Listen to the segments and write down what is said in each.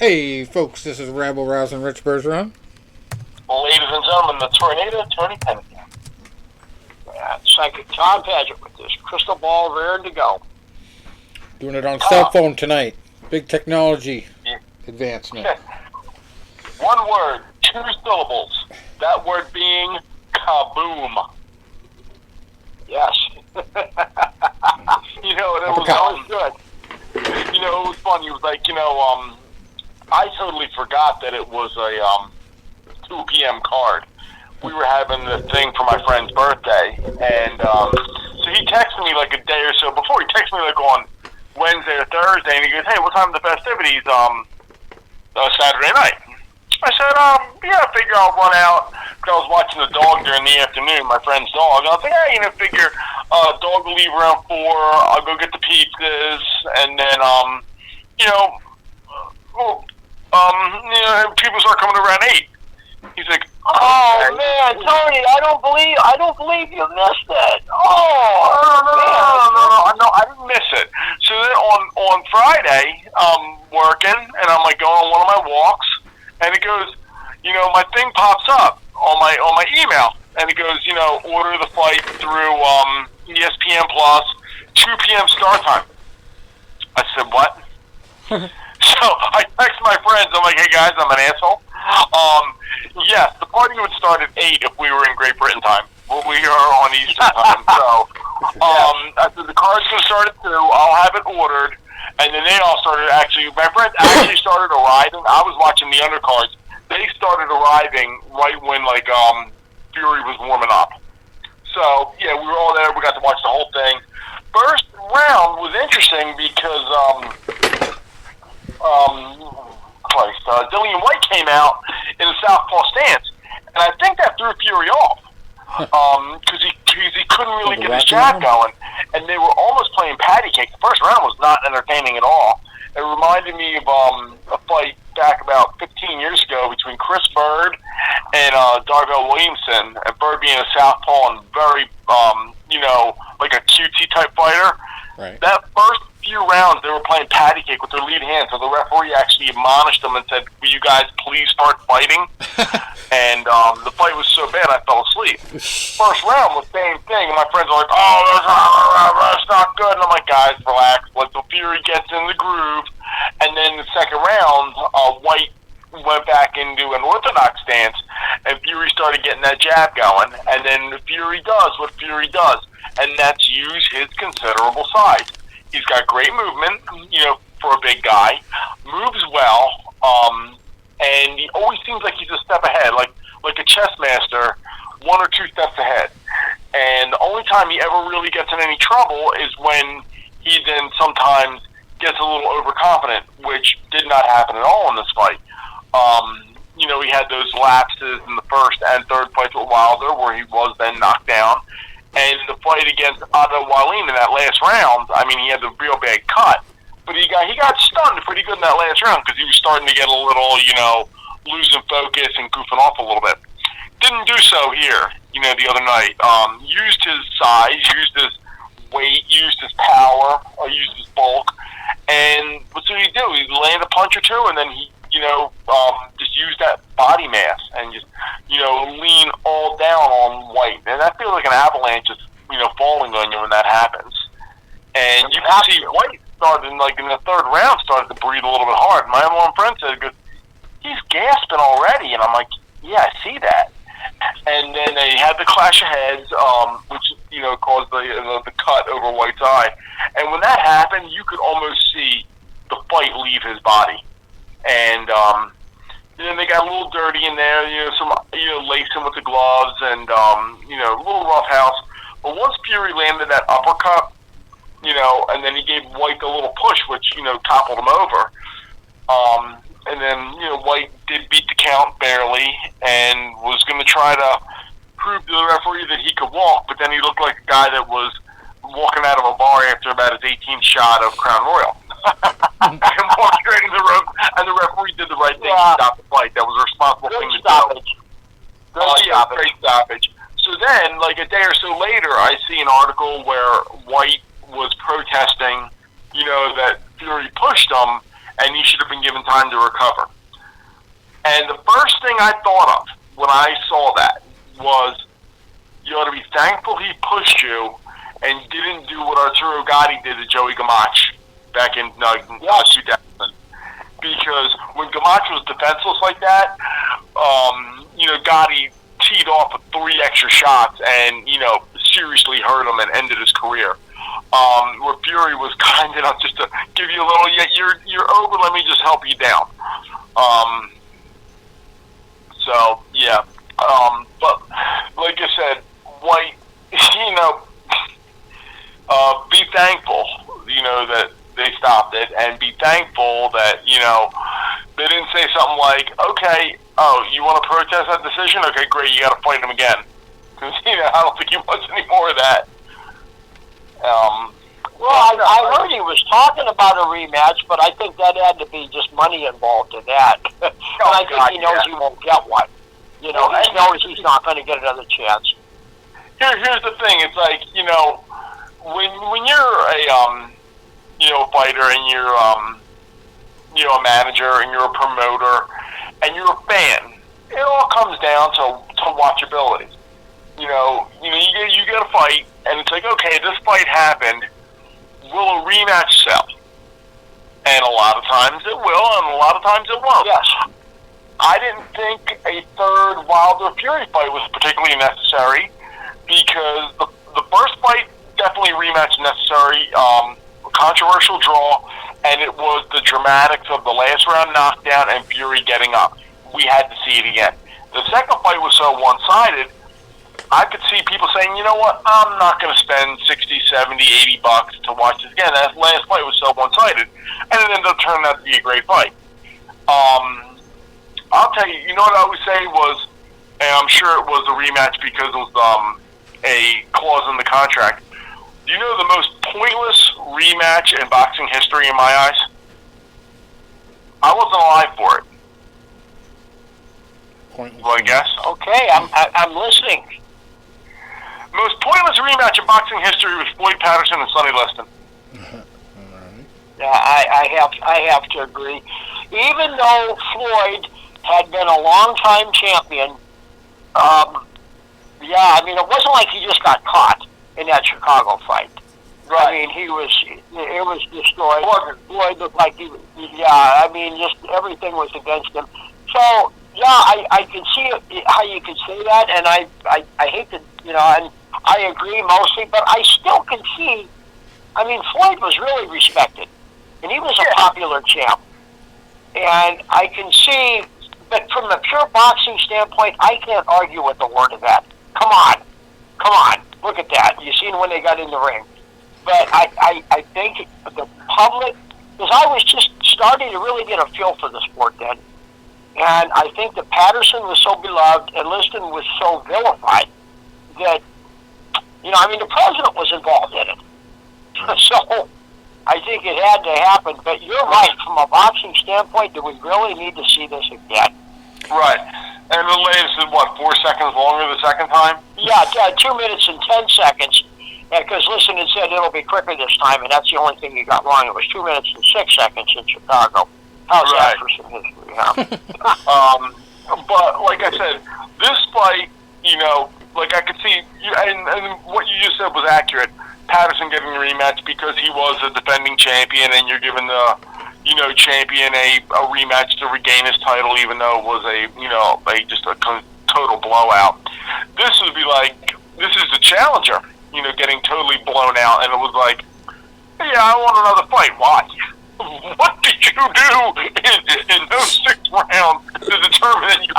Hey, folks, this is Rabble Rousing Rich Bergeron. Ladies and gentlemen, the Tornado, Tony Pennington. Psychic Tom Paget with this crystal ball rearing to go. Doing it on cell phone tonight. Big technology advancement. One word, 2 syllables. That word being kaboom. Yes. You know, and it was always good. You know, it was fun. You was like, I totally forgot that it was a 2 p.m. card. We were having the thing for my friend's birthday, and so he texted me like a day or so before. He texted me like on Wednesday or Thursday, and he goes, "Hey, what time are the festivities? Saturday night." I said, "Yeah, I figure I'll run out." Because I was watching the dog during the afternoon, my friend's dog. And I was like, "Hey, figure dog will leave around 4. I'll go get the pizzas, and then people start coming around 8." He's like, "Oh man, Tony, I don't believe you missed it." No, I didn't miss it. So then on Friday, I'm working, and I'm like going on one of my walks, and it goes, my thing pops up on my email, and it goes, order the fight through Espn Plus, 2 p.m. start time. I said, what? So I text my friends. I'm like, hey guys, I'm an asshole. Yes, the party would start at 8 if we were in Great Britain time. Well, we are on Eastern time. So I said the card's gonna start at 2. I'll have it ordered, and then they all started. My friends actually started arriving. I was watching the undercards. They started arriving right when Fury was warming up. So yeah, we were all there. We got to watch the whole thing. First round was interesting because Dillian White came out in the southpaw stance, and I think that threw Fury off because he couldn't really get his jab going, and they were almost playing patty cake. The first round was not entertaining at all. It reminded me of a fight back about 15 years ago between Chris Bird and Darvell Williamson, and Bird being a southpaw and very, like a QT type fighter. Right. That first few rounds, they were playing patty cake with their lead hand, so the referee actually admonished them and said, "Will you guys please start fighting?" And the fight was so bad, I fell asleep. First round was the same thing, and my friends are like, that's not good. And I'm like, guys, relax. Let the Fury gets in the groove. And then the second round, White went back into an orthodox stance, and Fury started getting that jab going. And then Fury does what Fury does, and that's use his considerable size. He's got great movement, for a big guy, moves well, and he always seems like he's a step ahead, like a chess master, 1 or 2 steps ahead. And the only time he ever really gets in any trouble is when he then sometimes gets a little overconfident, which did not happen at all in this fight. He had those lapses in the first and third fights with Wilder where he was then knocked down. And in the fight against Otto Wallin in that last round, he had the real bad cut. But he got stunned pretty good in that last round because he was starting to get a little, losing focus and goofing off a little bit. Didn't do so here, the other night. Used his size, used his weight, used his power, used his bulk. And what did he do? He landed a punch or two, and then he, just used that body mass and just, lean all down on White. And that feels like an avalanche is, falling on you when that happens. And you can see White started in the third round started to breathe a little bit hard. My one friend said, he's gasping already. And I'm like, yeah, I see that. And then they had the clash of heads, which, caused the cut over White's eye. And when that happened, you could almost see the fight leave his body. And then they got a little dirty in there, lacing with the gloves and, a little rough house. But once Fury landed that uppercut, and then he gave White a little push, which, toppled him over. And then, White did beat the count barely and was going to try to prove to the referee that he could walk, but then he looked like a guy that was walking out of a bar after about his 18th shot of Crown Royal. And walked straight into the rope, and the referee did the right thing to stop the fight. That was a responsible thing to do. Great stoppage. So then, a day or so later, I see an article where White was protesting, that Fury pushed him, and he should have been given time to recover. And the first thing I thought of when I saw that was, you ought to be thankful he pushed you and didn't do what Arturo Gatti did to Joey Gamache back in 2000. Because when Gamache was defenseless like that, Gatti teed off with 3 extra shots and, seriously hurt him and ended his career. Where Fury was kind enough just to give you a little, you're over, let me just help you down. But like I said, White, be thankful, that they stopped it, and be thankful that, they didn't say something like, okay, you want to protest that decision? Okay, great, you got to fight him again. Because, I don't think he wants any more of that. I heard he was talking about a rematch, but I think that had to be just money involved in that. And I think he knows he won't get one. He knows he's not going to get another chance. Here's the thing. It's like, when you're a fighter and you're a manager and you're a promoter and you're a fan, it all comes down to watchability. You get a fight and it's like, okay, this fight happened. Will a rematch sell? And a lot of times it will, and a lot of times it won't. Yes. I didn't think a third Wilder Fury fight was particularly necessary because the first fight, definitely rematch necessary, controversial draw, and it was the dramatics of the last round knockdown and Fury getting up. We had to see it again. The second fight was so one-sided, I could see people saying, you know what, I'm not going to spend $60, $70, $80 to watch this again. That last fight was so one-sided, and it ended up turning out to be a great fight. I'll tell you, you know what I always say was, and I'm sure it was a rematch because it was a clause in the contract. Do you know the most pointless rematch in boxing history in my eyes? I wasn't alive for it. Pointless. Well, I guess. Okay, I'm listening. Most pointless rematch in boxing history was Floyd Patterson and Sonny Liston. Yeah, I have to agree. Even though Floyd had been a long-time champion, it wasn't like he just got caught in that Chicago fight. Right. I mean, it was destroyed. Floyd looked like just everything was against him. So, I can see how you could say that, and I hate to, and I agree mostly, but I still can see, Floyd was really respected, and he was a popular champ. And I can see, but from a pure boxing standpoint, I can't argue with the word of that. Come on, look at that. You seen when they got in the ring. But I think the public, because I was just starting to really get a feel for the sport then, and I think that Patterson was so beloved and Liston was so vilified that, the president was involved in it. So I think it had to happen. But you're right, from a boxing standpoint, do we really need to see this again? Right. And the latest is, 4 seconds longer the second time? Yeah, 2 minutes and 10 seconds. Because Liston had said it'll be quicker this time, and that's the only thing he got wrong. It was 2 minutes and 6 seconds in Chicago. How's that for some history, huh? But like I said, this fight, I could see, and what you just said was accurate. Patterson getting a rematch because he was a defending champion, and you're giving the, champion a rematch to regain his title, even though it was just a total blowout. This would be like, this is the challenger, getting totally blown out, and it was like, yeah, I want another fight. Why? What did you do in those 6 rounds to determine that you?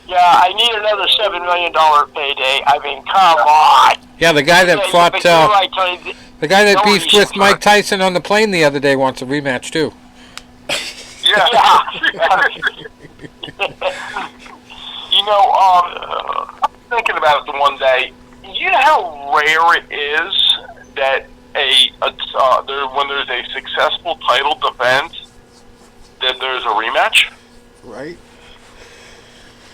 I need another $7 million payday. Come on. Yeah, the guy that fought, the guy that beefed with Mike Tyson on the plane the other day wants a rematch too. Yeah. I was thinking about it the one day. You know how rare it is that when there's a successful title defense, that there's a rematch? Right.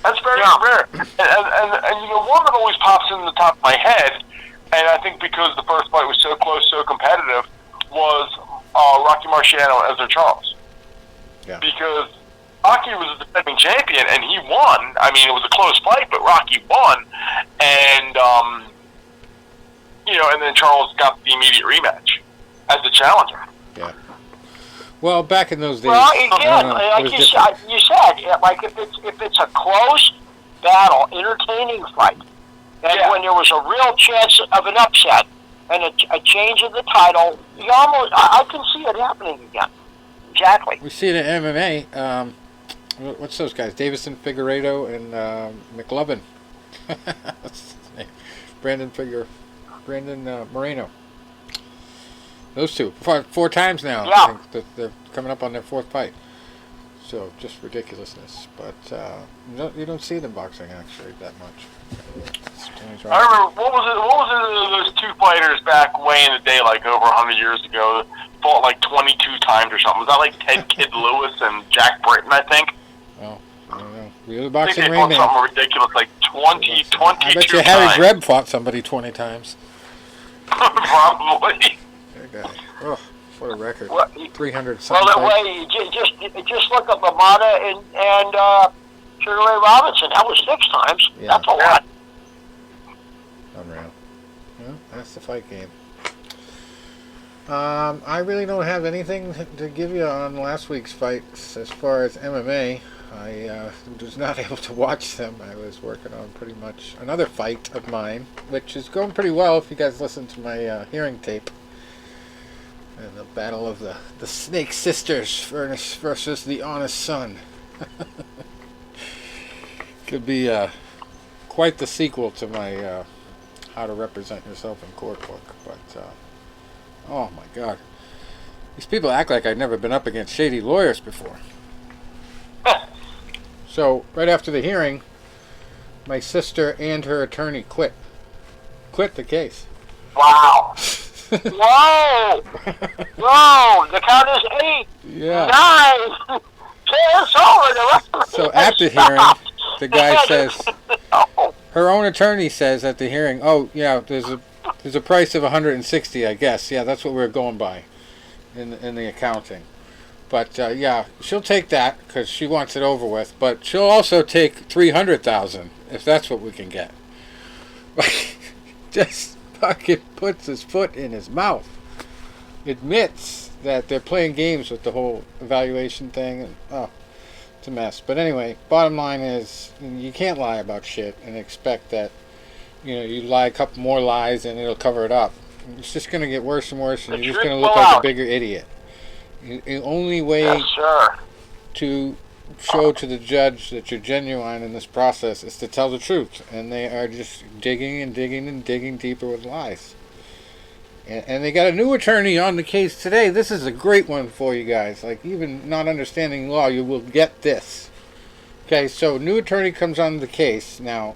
That's very rare. And one that always pops in the top of my head, and I think because the first fight was so close, so competitive, was Rocky Marciano and Ezra Charles. Yeah. Because Rocky was a defending champion, and he won. I mean, it was a close fight, but Rocky won. And, and then Charles got the immediate rematch as the challenger. Yeah. Well, back in those days... Well, again, like you said, like if it's a close battle, entertaining fight, and when there was a real chance of an upset and a change of the title, I can see it happening again. Exactly. We see it in MMA. What's those guys? Davison Figueiredo and McLovin. What's his name? Brandon Moreno. Those two. Four times now. Yeah. I think that they're coming up on their fourth fight. So, just ridiculousness. But you don't see it in boxing, actually, that much. I remember, what was it those two fighters back way in the day, like over 100 years ago, fought like 22 times or something? Was that like Ted Kid Lewis and Jack Britton, I think? Oh, I don't know. You're the I boxing think they ring fought man. something ridiculous, like 22 I bet you Harry Greb fought somebody 20 times. Probably. That guy. Oh, what a record. 300 Well, something. that way, just look at LaMotta and Sugar Ray Robinson. That was 6 times. Yeah. That's a lot. Unreal. Well, that's the fight game. I really don't have anything to give you on last week's fights as far as MMA. I was not able to watch them. I was working on pretty much another fight of mine, which is going pretty well if you guys listen to my hearing tape. And the battle of the Snake Sisters versus the Honest Son. Could be quite the sequel to my How to Represent Yourself in Court book. But, oh my God. These people act like I've never been up against shady lawyers before. So, right after the hearing, my sister and her attorney quit the case. Wow. Whoa! Whoa! The count is 8. Yeah. 9. 10. It's over. So at the hearing, the guy says, her own attorney says at the hearing, oh yeah, there's a price of 160, I guess. Yeah, that's what we're going by in the accounting. But yeah, she'll take that because she wants it over with. But she'll also take 300,000 if that's what we can get. Just fucking puts his foot in his mouth. Admits that they're playing games with the whole evaluation thing, and it's a mess. But anyway, bottom line is you can't lie about shit and expect that you lie a couple more lies and it'll cover it up. It's just going to get worse and worse, and you're just going to look like a bigger idiot. The only way to show to the judge that you're genuine in this process is to tell the truth, and they are just digging and digging and digging deeper with lies. And they got a new attorney on the case today. This is a great one for you guys. Like, even not understanding law, you will get this. Okay, so new attorney comes on the case. Now,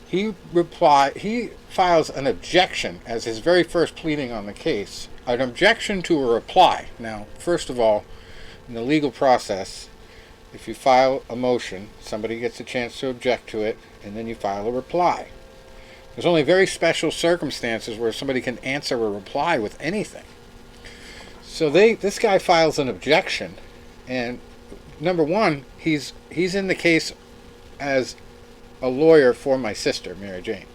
he files an objection as his very first pleading on the case. An objection to a reply. Now, first of all, in the legal process, if you file a motion, somebody gets a chance to object to it, and then you file a reply. There's only very special circumstances where somebody can answer a reply with anything. So this guy files an objection, and number one, he's in the case as a lawyer for my sister, Mary Jane.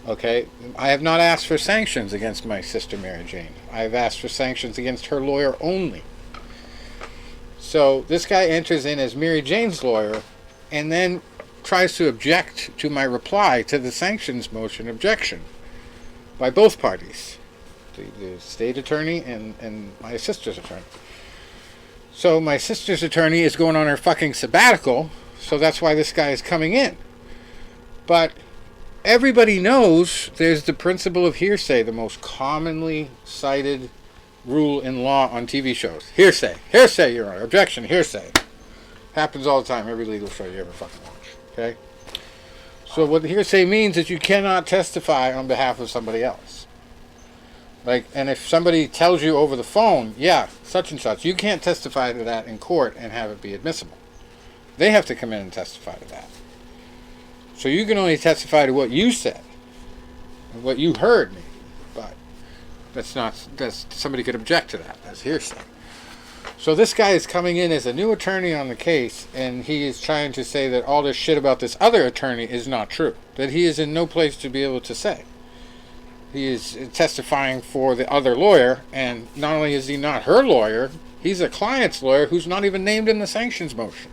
Okay, I have not asked for sanctions against my sister, Mary Jane. I have asked for sanctions against her lawyer only. So this guy enters in as Mary Jane's lawyer, and then tries to object to my reply to the sanctions motion objection by both parties, the state attorney and my sister's attorney. So my sister's attorney is going on her fucking sabbatical, so that's why this guy is coming in. But everybody knows there's the principle of hearsay, the most commonly cited rule in law on TV shows. Hearsay, Your Honor. Objection, hearsay. Happens all the time, every legal show you ever fucking watch. Okay? So what hearsay means is you cannot testify on behalf of somebody else. And if somebody tells you over the phone, yeah, such and such, you can't testify to that in court and have it be admissible. They have to come in and testify to that. So you can only testify to what you said, and what you heard me, but somebody could object to that as hearsay. So this guy is coming in as a new attorney on the case, and he is trying to say that all this shit about this other attorney is not true. That he is in no place to be able to say. He is testifying for the other lawyer, and not only is he not her lawyer, he's a client's lawyer who's not even named in the sanctions motion.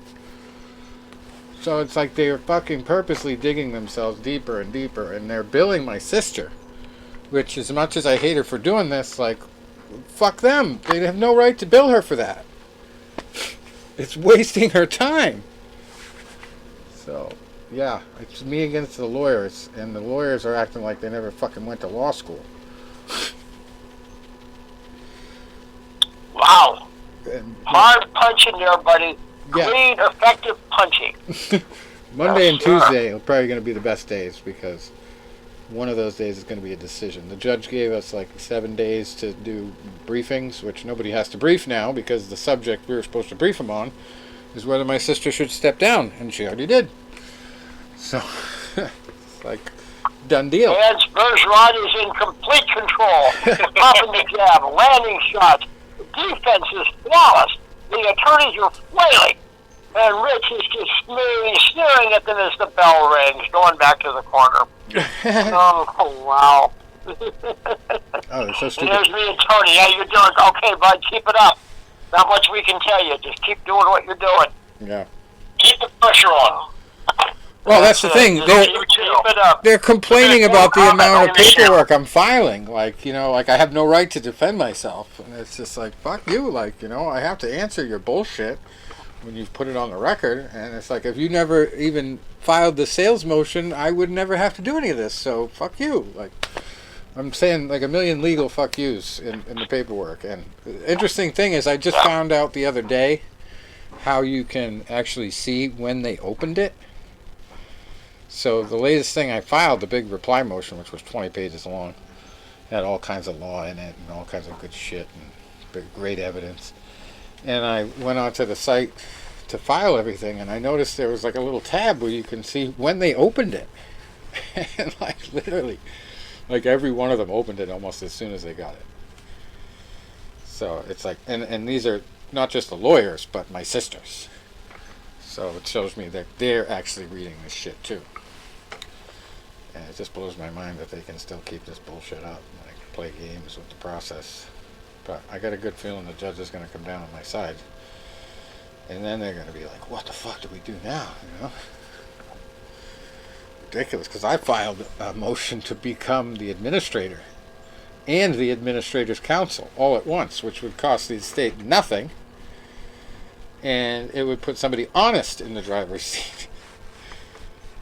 So it's like they're fucking purposely digging themselves deeper and deeper, and they're billing my sister, which, as much as I hate her for doing this, like, fuck them. They have no right to bill her for that. It's wasting her time. So, yeah, it's me against the lawyers, and the lawyers are acting like they never fucking went to law school. Wow. And, hard punching there, buddy. Yeah. Clean, effective punching. Monday and sure. Tuesday are probably going to be the best days, because one of those days is going to be a decision. The judge gave us like 7 days to do briefings, which nobody has to brief now, because the subject we were supposed to brief him on is whether my sister should step down, and she already did. So, it's like, done deal. And Bergeron is in complete control. Popping the jab, landing shots. The defense is flawless. The attorneys are flailing. And Rich is just sneering at them as the bell rings, going back to the corner. Oh, wow. Oh, they're so And stupid. there's the attorney. How you doing? Okay, bud, keep it up. Not much we can tell you. Just keep doing what you're doing. Yeah. Keep the pressure on. Well, that's the thing. Just keep it up. They're complaining about the amount of on the show. paperwork I'm filing. Like, like I have no right to defend myself. And it's just like, fuck you. Like, I have to answer your bullshit when you've put it on the record. And it's like, if you never even filed the sales motion, I would never have to do any of this. So, fuck you. Like, I'm saying like a million legal fuck yous in the paperwork. And the interesting thing is, I just found out the other day how you can actually see when they opened it. So the latest thing I filed, the big reply motion, which was 20 pages long, had all kinds of law in it and all kinds of good shit and great evidence. And I went onto the site to file everything, and I noticed there was like a little tab where you can see when they opened it. And like literally, like every one of them opened it almost as soon as they got it. So it's like, and these are not just the lawyers, but my sisters. So it shows me that they're actually reading this shit too. And it just blows my mind that they can still keep this bullshit up and like play games with the process. But I got a good feeling the judge is going to come down on my side. And then they're going to be like, what the fuck do we do now? Ridiculous, because I filed a motion to become the administrator and the administrator's counsel all at once, which would cost the estate nothing. And it would put somebody honest in the driver's seat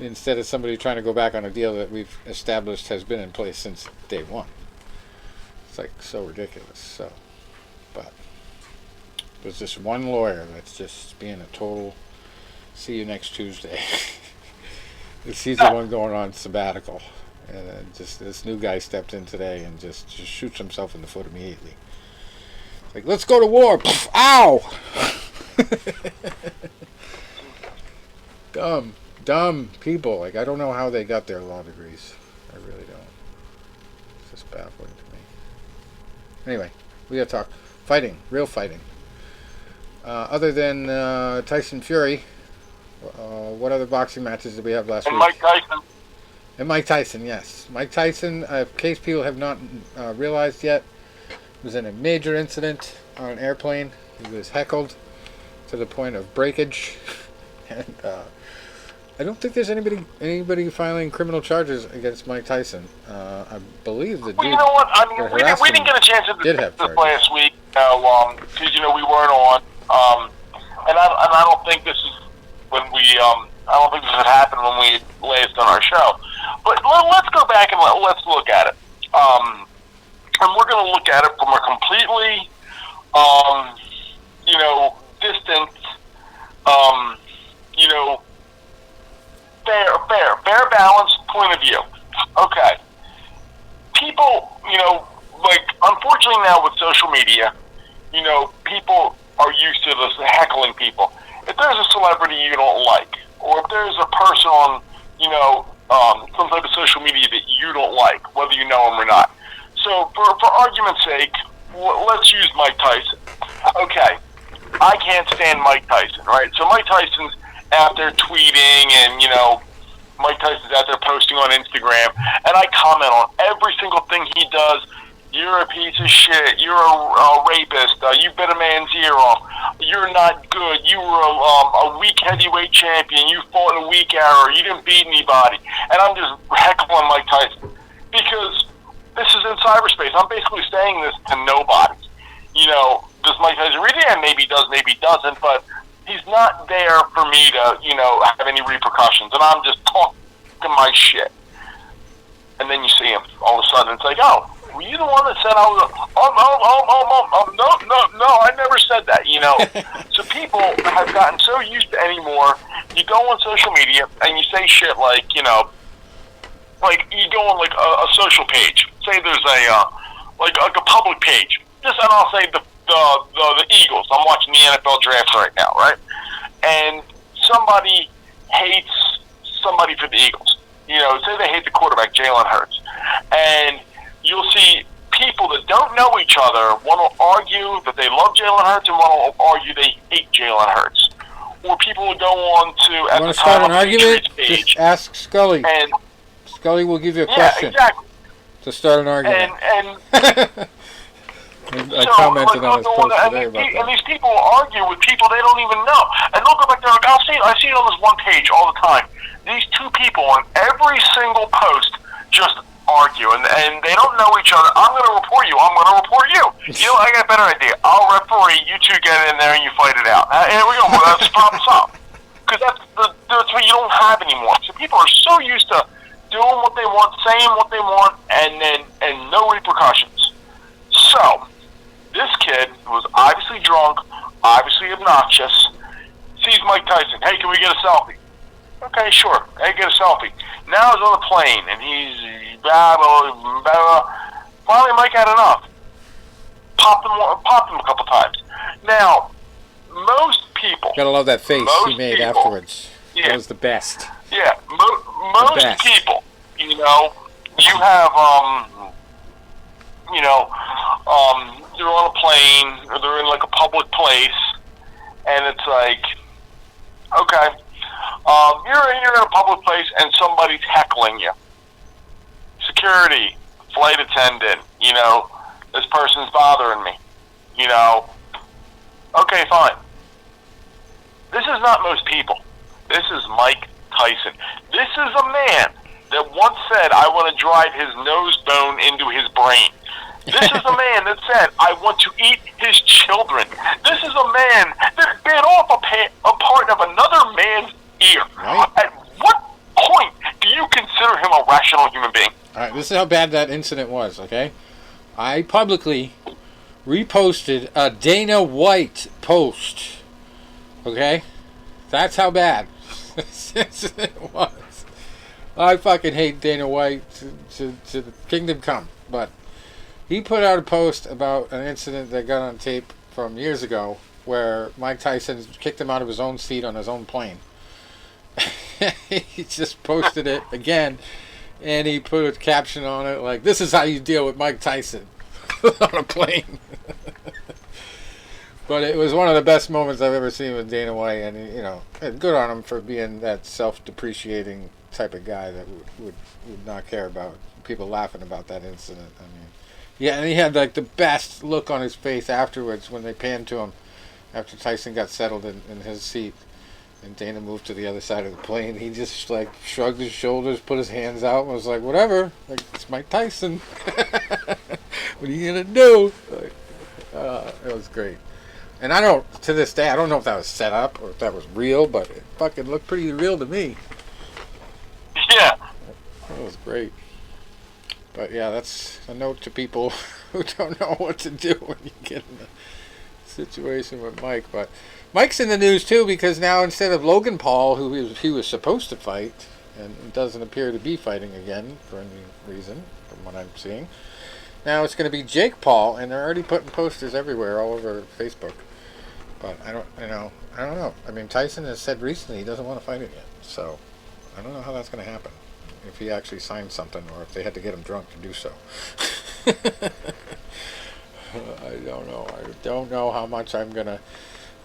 instead of somebody trying to go back on a deal that we've established has been in place since day one. It's like so ridiculous. So, but there's this one lawyer that's just being a total see you next Tuesday. He's the one going on sabbatical. And just this new guy stepped in today and just shoots himself in the foot immediately. Like, let's go to war. Pff, ow! Dumb people. Like, I don't know how they got their law degrees. I really don't. It's just baffling to me. Anyway, we gotta talk fighting, real fighting. Other than Tyson Fury, what other boxing matches did we have last week? Mike Tyson. And Mike Tyson, yes. Mike Tyson, in case people have not realized yet, was in a major incident on an airplane. He was heckled to the point of breakage. And I don't think there's anybody filing criminal charges against Mike Tyson. I believe the dude. Well, you know what? I mean, we didn't get a chance to discuss this last week because we weren't on. And I don't think this is when we. I don't think this had happened when we last done our show. But let's go back and let's look at it. And we're going to look at it from a completely, distant, fair, balanced point of view. Okay. People, unfortunately now with social media, people are used to this heckling people. If there's a celebrity you don't like, or if there's a person on, some type of social media that you don't like, whether you know him or not. So for argument's sake, let's use Mike Tyson. Okay. I can't stand Mike Tyson, right? So Mike Tyson's out there tweeting, and Mike Tyson's out there posting on Instagram, and I comment on every single thing he does. You're a piece of shit. You're a rapist. You bit a man's ear off. You're not good. You were a weak heavyweight champion. You fought in a weak era. You didn't beat anybody. And I'm just heckling Mike Tyson because this is in cyberspace. I'm basically saying this to nobody. Does Mike Tyson read it? Yeah, maybe he does, maybe he doesn't. But he's not there for me to, have any repercussions. And I'm just talking my shit. And then you see him. All of a sudden, it's like, oh, were you the one that said I was? No, I never said that. So people have gotten so used to anymore. You go on social media and you say shit like, like you go on like a social page. Say there's like a public page. And I'll say the Eagles. I'm watching the NFL draft right now, right? And somebody hates somebody for the Eagles. Say they hate the quarterback, Jalen Hurts, and you'll see people that don't know each other want to argue that they love Jalen Hurts and want to argue they hate Jalen Hurts. Or people will go on to at the start an argument? Page, just ask Scully. And Scully will give you a question. Exactly. To start an argument. I so, commented on his post today about that. And these people argue with people they don't even know. And they'll go back there and I see it on this one page all the time. These two people on every single post just argue, and they don't know each other. I'm going to report you. I'm going to report you. I got a better idea. I'll referee. You two get in there and you fight it out. Here we go. Well, that's problem solved. Because that's what you don't have anymore. So people are so used to doing what they want, saying what they want, and no repercussions. So this kid was obviously drunk, obviously obnoxious. Sees Mike Tyson. Hey, can we get a selfie? Okay, sure. Hey, get a selfie. Now he's on the plane, and he's finally Mike had enough. Popped him a couple times. Now, most people... Gotta love that face he made afterwards. Yeah. That was the best. Yeah, most people, you have, they're on a plane, or they're in, like, a public place, and it's like, okay... you're in a public place and somebody's heckling you. Security, flight attendant, this person's bothering me. Okay, fine. This is not most people. This is Mike Tyson. This is a man that once said, I want to drive his nose bone into his brain. This is a man that said, I want to eat his children. This is a man that bit off a part of another man's ear. Right. At what point do you consider him a rational human being? All right, this is how bad that incident was, okay? I publicly reposted a Dana White post, okay? That's how bad this incident was. I fucking hate Dana White to the kingdom come, but he put out a post about an incident that got on tape from years ago where Mike Tyson kicked him out of his own seat on his own plane. He just posted it again, and he put a caption on it like, this is how you deal with Mike Tyson on a plane. But it was one of the best moments I've ever seen with Dana White, and good on him for being that self-depreciating type of guy that would not care about people laughing about that incident. I mean, yeah, and he had like the best look on his face afterwards when they panned to him after Tyson got settled in his seat. And Dana moved to the other side of the plane. He just like shrugged his shoulders, put his hands out, and was like, "Whatever, like it's Mike Tyson. What are you gonna do?" Like, it was great. And to this day, I don't know if that was set up or if that was real, but it fucking looked pretty real to me. Yeah, that was great. But yeah, that's a note to people who don't know what to do when you get in a situation with Mike, but. Mike's in the news too because now instead of Logan Paul, who he was supposed to fight, and doesn't appear to be fighting again for any reason, from what I'm seeing, now it's going to be Jake Paul, and they're already putting posters everywhere, all over Facebook. But I don't know. I mean, Tyson has said recently he doesn't want to fight again, so I don't know how that's going to happen. If he actually signed something, or if they had to get him drunk to do so. I don't know. I don't know how much I'm going to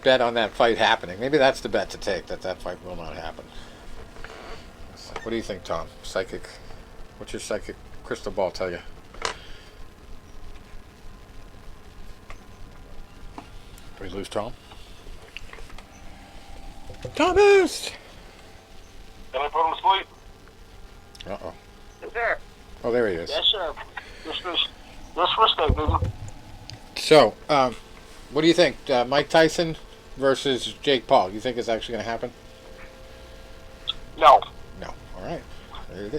bet on that fight happening. Maybe that's the bet to take, that fight will not happen. What do you think, Tom? Psychic. What's your psychic crystal ball tell you? Did we lose Tom? Thomas! Can I put him to sleep? Uh-oh. Yes, sir. Oh, there he is. Yes, sir. This was taken. So, what do you think? Mike Tyson versus Jake Paul. You think it's actually going to happen? No. No. All right.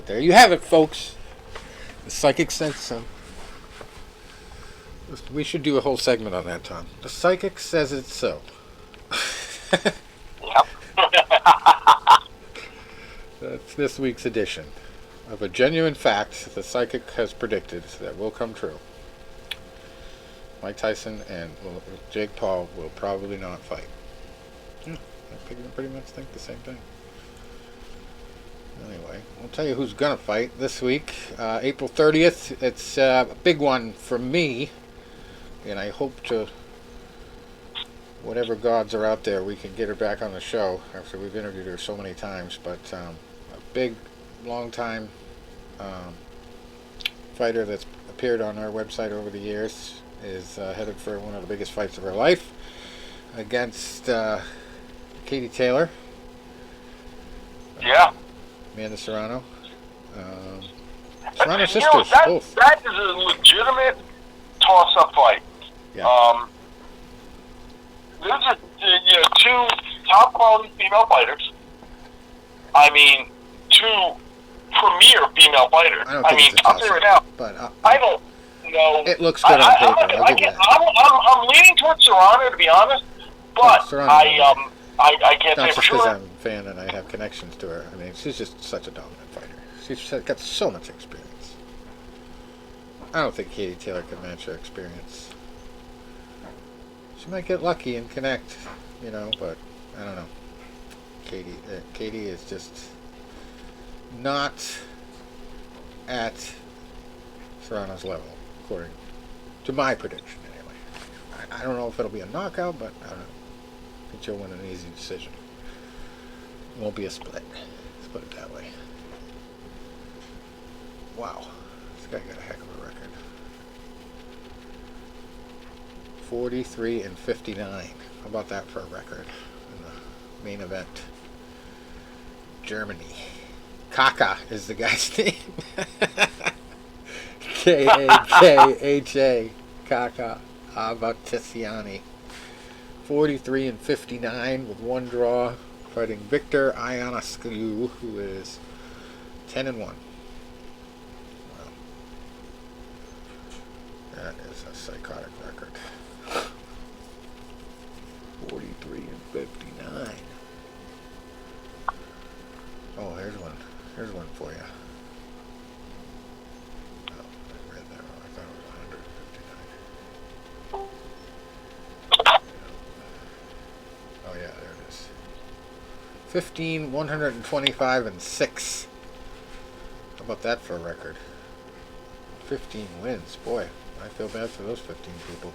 There you have it, folks. The psychic said so. We should do a whole segment on that, Tom. The psychic says it's so. Yep. That's this week's edition of a genuine fact the psychic has predicted that will come true. Mike Tyson and Jake Paul will probably not fight. Yeah, I pretty much think the same thing. Anyway, I'll tell you who's going to fight this week. April 30th. It's a big one for me. And I hope to, whatever gods are out there, we can get her back on the show after we've interviewed her so many times. But a big, long-time fighter that's appeared on our website over the years is headed for one of the biggest fights of her life against Katie Taylor. Yeah. Amanda Serrano. Serrano You sisters, know, both. that is a legitimate toss-up fight. Yeah. There's two top-quality female fighters. I mean, two premier female fighters. I mean, I'll say right now, but I don't know. it looks good on paper. I'll give you that. I'm leaning towards Serrano, to be honest, but Serrano, I can't not say for just because sure. I'm a fan and I have connections to her. I mean, she's just such a dominant fighter. She's got so much experience. I don't think Katie Taylor can match her experience. She might get lucky and connect, but I don't know. Katie is just not at Serrano's level, according to my prediction, anyway. I don't know if it'll be a knockout, but I don't know. I think she'll win an easy decision. It won't be a split. Let's put it that way. Wow. This guy got a heck of a record. 43-59. How about that for a record in the main event? Germany. Kaka is the guy's name. K-A-K-H-A. Kaka Avatisiani. 43-59 with one draw, fighting Victor Ionescu, who is 10-1. Wow. That is a psychotic record. 43-59. Oh, here's one. Here's one for you. Oh, I read that wrong. I thought it was 159. Oh yeah, there it is. 15, 125, and 6. How about that for a record? 15 wins. Boy, I feel bad for those 15 people.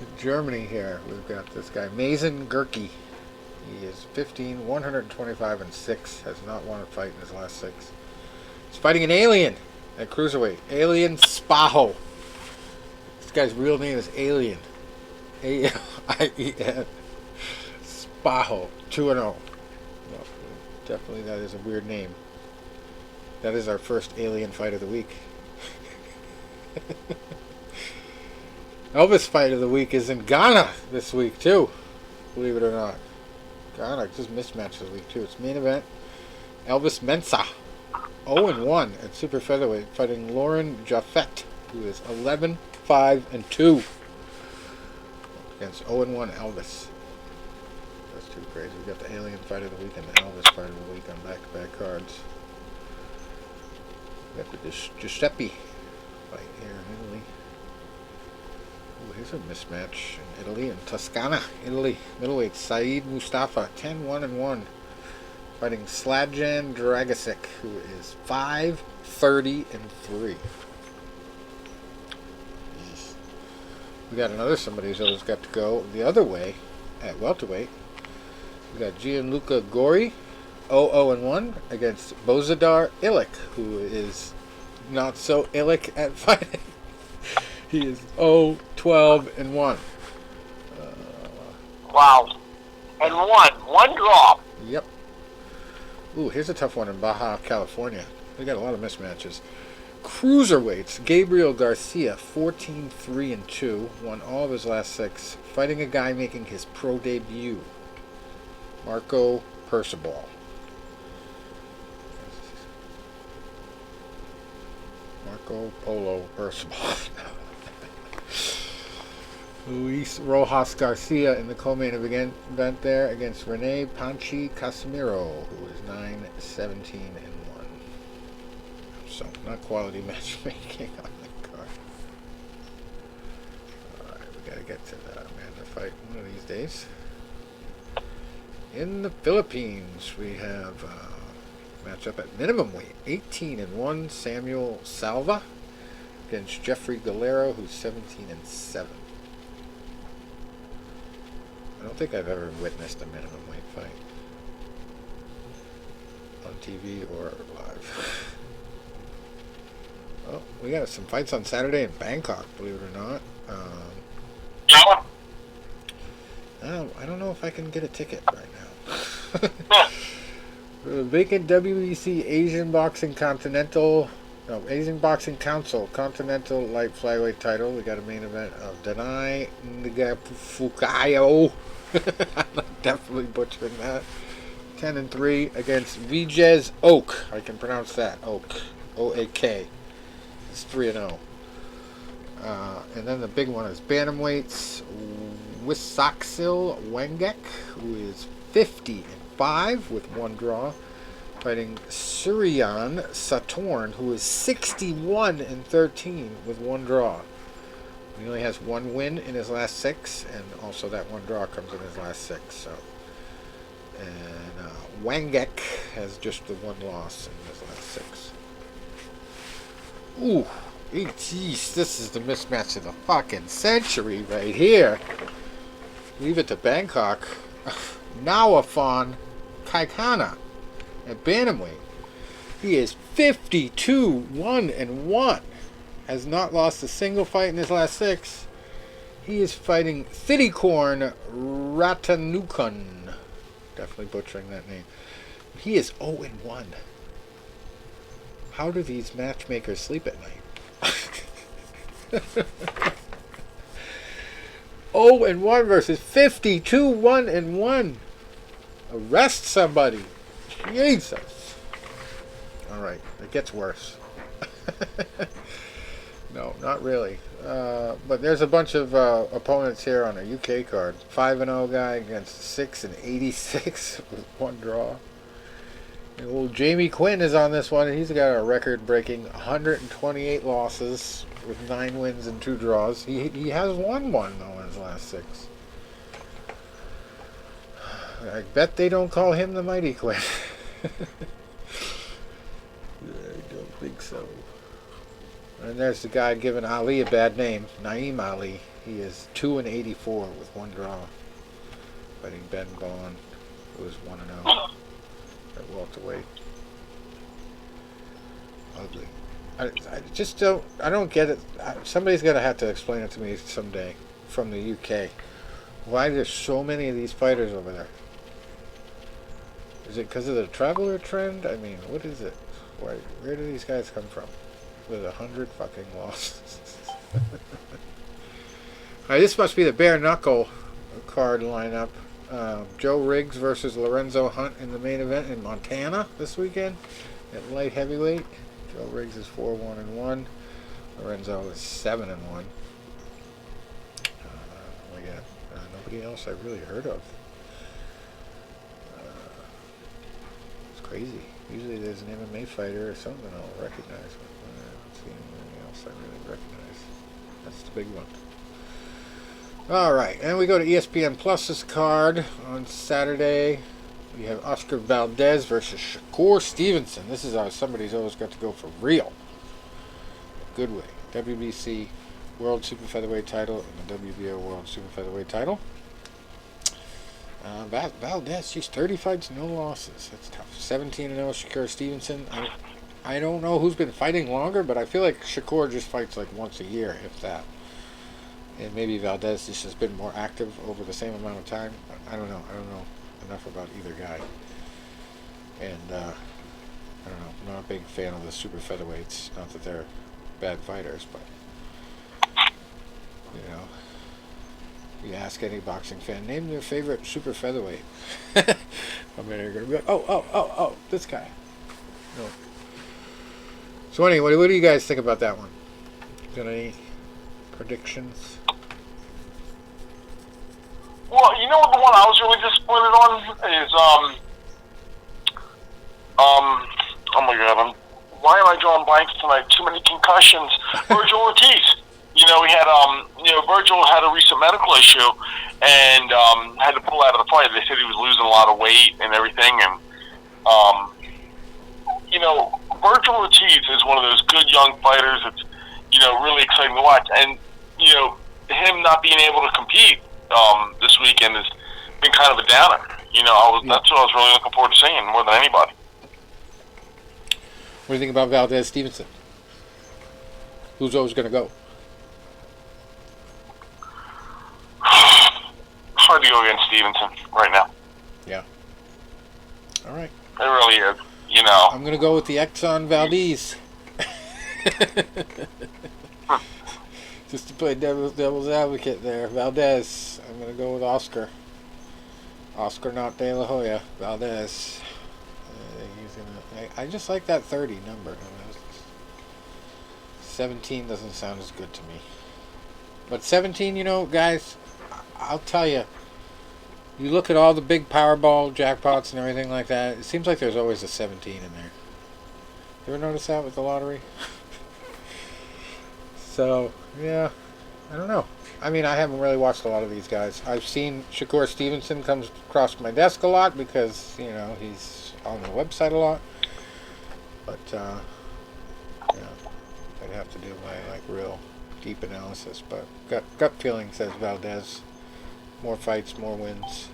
In Germany here, we've got this guy, Mason Gerke. He is 15, 125, and 6. Has not won a fight in his last 6. He's fighting an alien at cruiserweight. Alien Spaho. This guy's real name is Alien. A-L-I-E-N. Spaho. 2-0. Well, definitely that is a weird name. That is our first alien fight of the week. Elvis fight of the week is in Ghana this week too. Believe it or not. Ghana just mismatched this week too. It's main event. Elvis Mensah. 0-1 at super featherweight, fighting Lauren Jaffet, who is 11-5-2. Against 0-1 Elvis. That's too crazy. We got the alien fight of the week and the Elvis fight of the week on back-to-back cards. We got the Giuseppe fight here in Italy. Ooh, here's a mismatch in Italy, in Toscana, Italy. Middleweight Saeed Mustafa, 10-1-1. Fighting Slajan Dragasic, who is 5-30-3. We got another somebody who's always got to go the other way at welterweight. We got Gianluca Gori, 0-1 against Bozidar Ilic, who is not so Ilic at fighting. He is 0-12-1. Wow. And one draw. Yep. Ooh, here's a tough one in Baja, California. We got a lot of mismatches. Cruiserweights, Gabriel Garcia, 14-3-2, won all of his last 6, fighting a guy making his pro debut, Marco Percival. Marco Polo Percival. Luis Rojas Garcia in the co-main event there against Rene Panchi Casimiro, who is 9-17-1. So, not quality matchmaking on the card. Alright, we gotta get to that Amanda fight one of these days. In the Philippines, we have matchup at minimum weight. 18-1, Samuel Salva against Jeffrey Galero, who's 17-7. I don't think I've ever witnessed a minimum weight fight on TV or live. Oh, we got some fights on Saturday in Bangkok, believe it or not. I don't know if I can get a ticket right now. For the vacant WEC Asian Boxing Council Continental Light Flyweight title, we got a main event of Danai Fukayo. I'm definitely butchering that. 10-3 against Vijez Oak. I can pronounce that. Oak. O-A-K. It's 3-0. And then the big one is Bantamweights Wisaksil Wengek, who is 50-5 with one draw, fighting Suryan Satorn, who is 61-13 with one draw. He only has one win in his last 6, and also that one draw comes in his last 6. So, and Wangek has just the one loss in his last 6. Ooh, geez, this is the mismatch of the fucking century right here. Leave it to Bangkok. Nawafon Kaikana at bantamweight. He is 52-1-1. Has not lost a single fight in his last 6. He is fighting Thitikorn Ratanukun. Definitely butchering that name. He is 0-1. How do these matchmakers sleep at night? 0-1 versus 52-1-1. Arrest somebody. Jesus. Alright, it gets worse. No, not really. But there's a bunch of opponents here on a UK card. 5-0 guy against 6-86 with one draw. And old Jamie Quinn is on this one. He's got a record-breaking 128 losses with 9 wins and 2 draws. He has won one though in his last 6. I bet they don't call him the Mighty Quinn. I don't think so. And there's the guy giving Ali a bad name, Naeem Ali. He is 2-84 with one draw, fighting Ben Vaughn, who is 1-0 at welterweight. Ugly. I just don't. I don't get it. Somebody's gonna have to explain it to me someday from the UK. Why there's so many of these fighters over there? Is it because of the traveler trend? I mean, what is it? Where do these guys come from? With 100 fucking losses. Alright, this must be the bare knuckle card lineup. Joe Riggs versus Lorenzo Hunt in the main event in Montana this weekend at light heavyweight. Joe Riggs is 4-1-1. Lorenzo is 7-1. We got nobody else I've really heard of. It's crazy. Usually there's an MMA fighter or something I'll recognize. I don't see anything else I really recognize. That's the big one. Alright, and we go to ESPN Plus's card on Saturday. We have Oscar Valdez versus Shakur Stevenson. This is somebody's always got to go for real. Good way. WBC World Super Featherweight title and the WBO World Super Featherweight title. Valdez, she's 30 fights, no losses. That's tough. 17-0, Shakur Stevenson. I don't know who's been fighting longer, but I feel like Shakur just fights like once a year, if that. And maybe Valdez just has been more active over the same amount of time. I don't know. I don't know enough about either guy. And, I don't know. I'm not a big fan of the super featherweights. Not that they're bad fighters, but, you know, you ask any boxing fan, name their favorite super featherweight. I'm going to be like, oh, this guy. No. So anyway, what do you guys think about that one? Got any predictions? Well, you know what the one I was really disappointed on is oh my God, why am I drawing blanks tonight? Too many concussions. Virgil Ortiz. You know, he had Virgil had a recent medical issue and had to pull out of the fight. They said he was losing a lot of weight and everything, and you know, Virgil Ortiz is one of those good young fighters that's, you know, really exciting to watch. And, you know, him not being able to compete this weekend has been kind of a downer. You know, that's what I was really looking forward to seeing more than anybody. What do you think about Valdez Stevenson? Who's always going to go? Hard to go against Stevenson right now. Yeah. All right. It really is. You know. I'm going to go with the Exxon Valdez. Just to play devil's advocate there. Valdez. I'm going to go with Oscar. Oscar, not De La Hoya. Valdez. I just like that 30 number. 17 doesn't sound as good to me. But 17, you know, guys, I'll tell you. You look at all the big Powerball jackpots and everything like that, it seems like there's always a 17 in there. You ever notice that with the lottery? So, yeah, I don't know. I mean, I haven't really watched a lot of these guys. I've seen Shakur Stevenson comes across my desk a lot because, you know, he's on the website a lot. But, yeah, I'd have to do my, like, real deep analysis. But gut feeling says Valdez. More fights, more wins.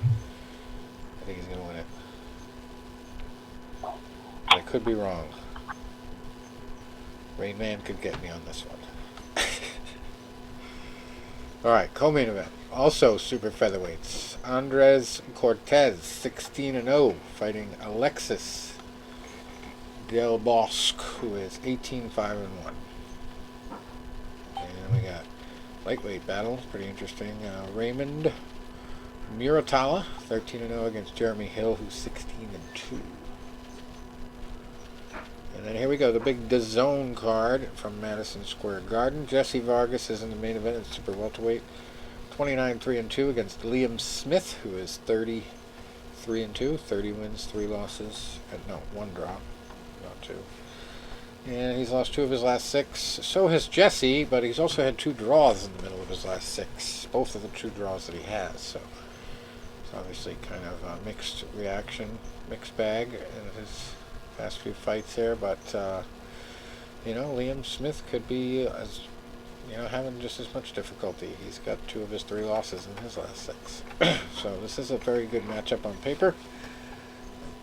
I think he's going to win it. But I could be wrong. Rain Man could get me on this one. Alright, co-main event. Also super featherweights. Andres Cortez, 16-0, fighting Alexis Del Bosque, who is 18-5-1. And we got lightweight battle, pretty interesting. Raymond Muratalla, 13-0 against Jeremy Hill, who's 16-2. And then here we go, the big DAZN card from Madison Square Garden. Jesse Vargas is in the main event at super welterweight, 29-3-2 against Liam Smith, who is 33-2, 30 wins, 3 losses, no, 1 drop, not 2. And he's lost 2 of his last 6. So has Jesse, but he's also had 2 draws in the middle of his last 6. Both of the 2 draws that he has. So it's obviously kind of a mixed reaction, mixed bag in his past few fights there. But, you know, Liam Smith could be, as you know, having just as much difficulty. He's got 2 of his 3 losses in his last 6. So this is a very good matchup on paper.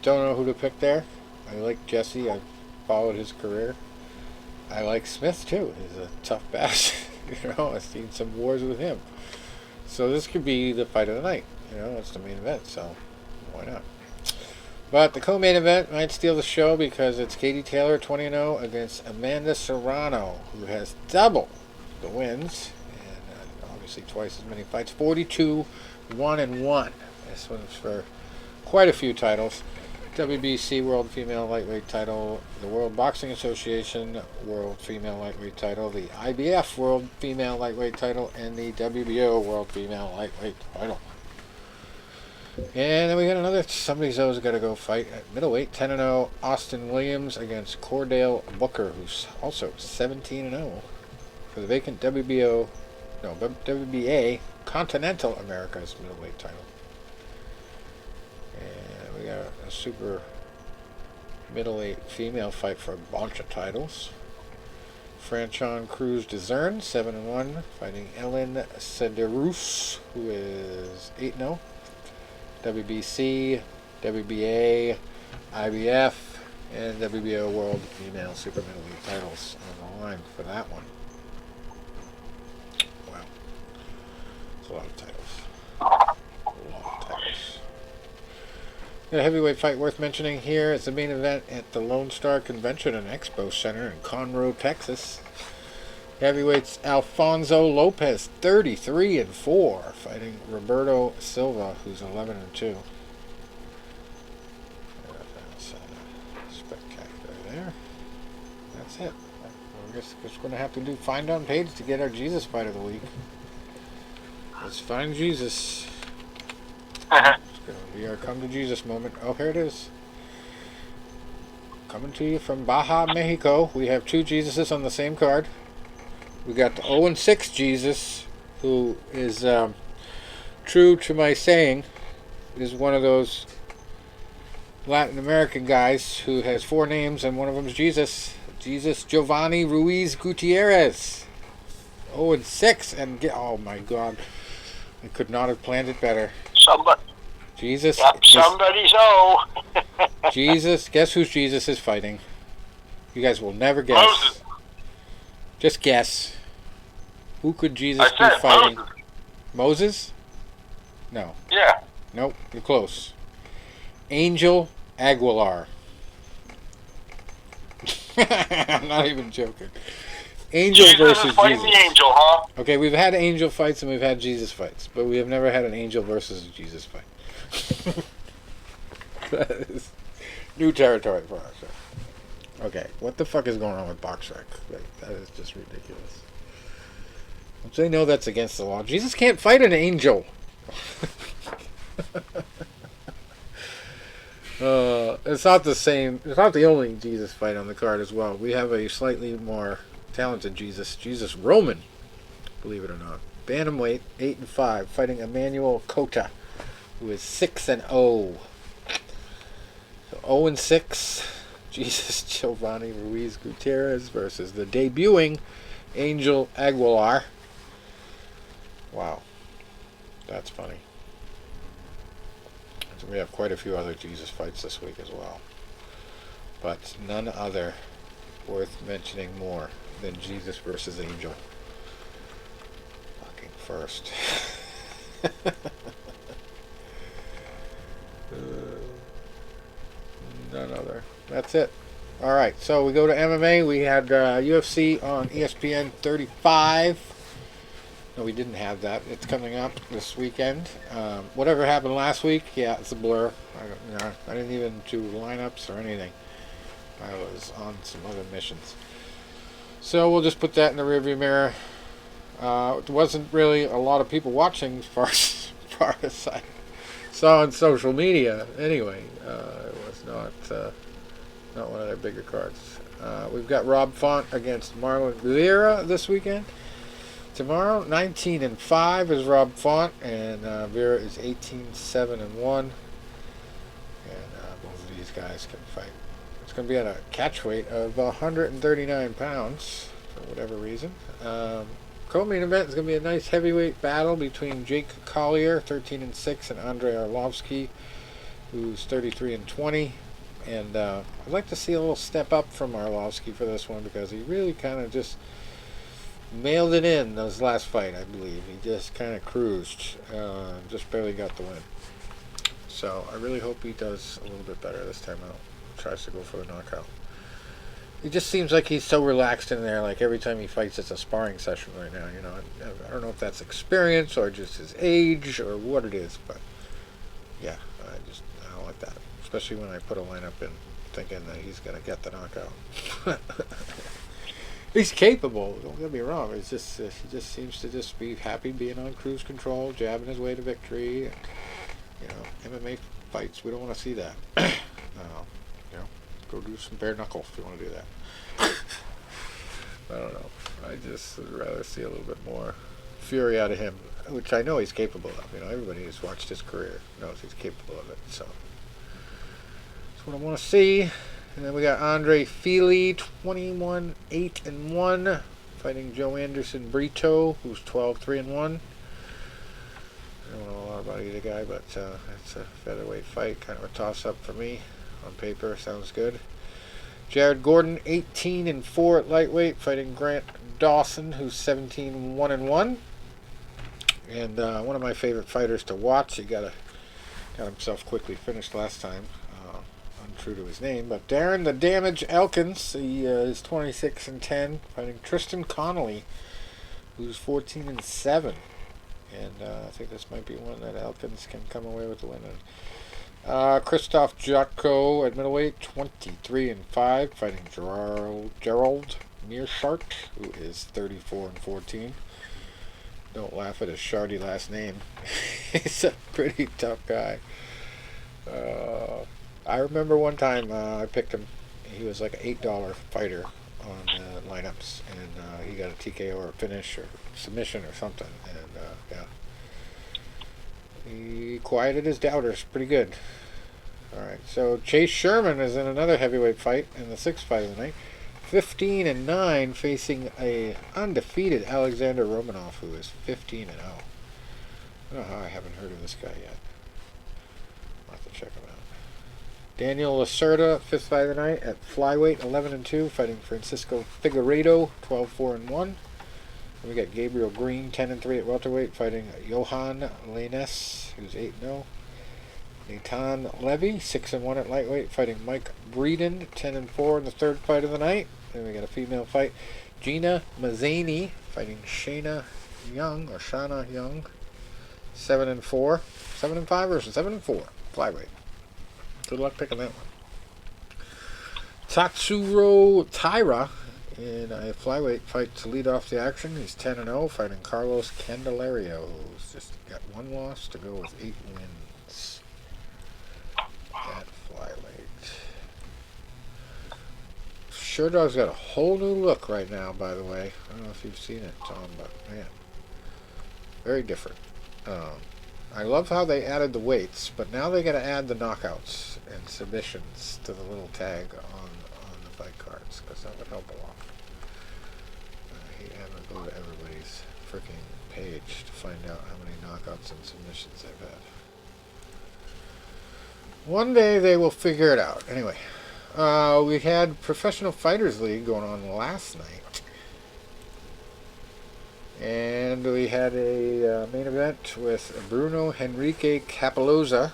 Don't know who to pick there. I like Jesse. I've followed his career. I like Smith too. He's a tough bass. You know, I've seen some wars with him. So this could be the fight of the night. You know, it's the main event, so why not? But the co-main event might steal the show because it's Katie Taylor, 20-0, against Amanda Serrano, who has double the wins and obviously twice as many fights. 42-1-1. This one's for quite a few titles. WBC World Female Lightweight title, the World Boxing Association World Female Lightweight title, the IBF World Female Lightweight title, and the WBO World Female Lightweight title. And then we got another, somebody's always got to go fight at middleweight, 10-0, Austin Williams against Cordell Booker, who's also 17-0 for the vacant WBA Continental America's middleweight title. And we got a super middleweight female fight for a bunch of titles. Franchon Cruz Dezern, 7-1, fighting Ellen Cederus, who is 8-0. WBC, WBA, IBF, and WBO World Female Super Middleweight titles on the line for that one. Wow. That's a lot of titles. A lot of titles. A heavyweight fight worth mentioning here is the main event at the Lone Star Convention and Expo Center in Conroe, Texas. Heavyweights Alfonso Lopez, 33-4, fighting Roberto Silva, who's 11-2. Spectacular there. That's it. We're just going to have to do find on page to get our Jesus fight of the week. Let's find Jesus. It's going to be our come to Jesus moment. Oh, here it is. Coming to you from Baja, Mexico. We have two Jesuses on the same card. We got the 0-6 Jesus, who is true to my saying, is one of those Latin American guys who has 4 names and one of them is Jesus. Jesus Giovanni Ruiz Gutierrez. 0-6 and oh my God, I could not have planned it better. Jesus. Yep, somebody's Jesus. Guess who Jesus is fighting? You guys will never guess. Moses. Just guess. Who could Jesus be fighting? Moses? No. Yeah. Nope. You're close. Angel Aguilar. I'm not even joking. Angel Jesus versus is fighting Jesus. the angel, huh? Okay, we've had angel fights and we've had Jesus fights, but we have never had an angel versus a Jesus fight. That is new territory for us. Okay, what the fuck is going on with BoxRec? Like, that is just ridiculous. Don't they know that's against the law? Jesus can't fight an angel. It's not the same. It's not the only Jesus fight on the card as well. We have a slightly more talented Jesus Roman, believe it or not. Bantamweight, 8-5, fighting Emmanuel Cota, who is 6-0. So 0-6. Jesus Giovanni Ruiz Gutierrez versus the debuting Angel Aguilar. Wow. That's funny. So we have quite a few other Jesus fights this week as well. But none other worth mentioning more than Jesus versus Angel. Fucking first. None other. That's it. Alright, so we go to MMA. We had UFC on ESPN 35. No, we didn't have that. It's coming up this weekend. Whatever happened last week, yeah, it's a blur. I didn't even do lineups or anything. I was on some other missions. So we'll just put that in the rearview mirror. There wasn't really a lot of people watching as far as I saw on social media. Anyway, it was not one of their bigger cards. We've got Rob Font against Marlon Vera this weekend. Tomorrow, 19-5 is Rob Font, and Vera is 18-7-1. And both of these guys can fight. It's going to be at a catch weight of 139 pounds for whatever reason. Co-main event is going to be a nice heavyweight battle between Jake Collier, 13-6, and Andrei Arlovsky, who's 33-20. And I'd like to see a little step up from Arlovsky for this one because he really kind of just mailed it in those last fight, I believe. He just kind of cruised, just barely got the win. So I really hope he does a little bit better this time out. Tries to go for the knockout. He just seems like he's so relaxed in there. Like every time he fights, it's a sparring session right now. You know, I don't know if that's experience or just his age or what it is, but yeah, I don't like that. Especially when I put a lineup in thinking that he's gonna get the knockout. He's capable. Don't get me wrong. It's just he just seems to just be happy being on cruise control, jabbing his way to victory. And, you know, MMA fights. We don't want to see that. You know, go do some bare knuckle if you want to do that. I don't know. I just would rather see a little bit more fury out of him, which I know he's capable of. You know, everybody who's watched his career knows he's capable of it. So that's what I want to see. And then we got Andre Fili, 21-8-1, fighting Joe Anderson Brito, who's 12-3-1. I don't know a lot about either guy, but it's a featherweight fight. Kind of a toss-up for me. On paper, sounds good. Jared Gordon, 18-4 at lightweight, fighting Grant Dawson, who's 17-1-1. And one of my favorite fighters to watch. He got himself quickly finished last time. Untrue to his name. But Darren the Damage Elkins, he is 26-10, fighting Tristan Connolly, who's 14-7. And I think this might be one that Elkins can come away with the win in. Christoph Jotko at middleweight, 23-5, fighting Gerald Mearshart, who is 34-14. Don't laugh at his shardy last name. He's a pretty tough guy. I remember one time I picked him. He was like an $8 fighter on lineups, and he got a TKO or a finish or submission or something, and yeah, he quieted his doubters pretty good. All right, so Chase Sherman is in another heavyweight fight in the sixth fight of the night, 15-9, facing a undefeated Alexander Romanov, who is 15-0. I don't know how I haven't heard of this guy yet. I'll have to check him out. Daniel Lacerda, fifth fight of the night at flyweight, 11-2, fighting Francisco Figueiredo, 12-4-1. We got Gabriel Green, 10-3 at welterweight, fighting Johan Lainez, who's 8-0. Nathan Levy, 6-1 at lightweight, fighting Mike Breeden, 10-4 in the third fight of the night. Then we got a female fight, Gina Mazzani, fighting Shayna Young, 7-4, 7-5 versus 7-4 flyweight. Good luck picking that one. Tatsuro Taira in a flyweight fight to lead off the action. He's 10-0, fighting Carlos Candelario, who's just got one loss to go with 8 wins at flyweight. Sherdog's got a whole new look right now, by the way. I don't know if you've seen it, Tom, but man, very different. I love how they added the weights, but now they got to add the knockouts and submissions to the little tag on the fight cards, because that would help a lot. I hate having to go to everybody's freaking page to find out how many knockouts and submissions they've had. One day they will figure it out. Anyway, we had Professional Fighters League going on last night. And we had a main event with Bruno Henrique Capoloza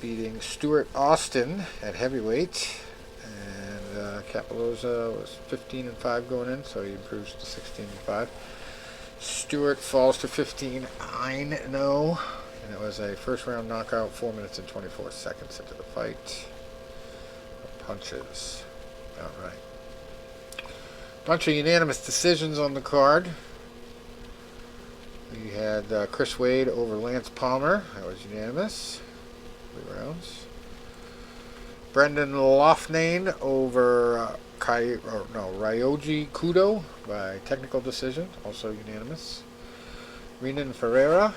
beating Stuart Austin at heavyweight. And Capoloza was 15-5 going in, so he improves to 16-5. Stuart falls to 15-9-0. And it was a first round knockout, 4 minutes and 24 seconds into the fight. Punches. Alright. Bunch of unanimous decisions on the card. We had Chris Wade over Lance Palmer. That was unanimous. 3 rounds. Brendan Loughnane over Ryoji Kudo by technical decision. Also unanimous. Renan Ferreira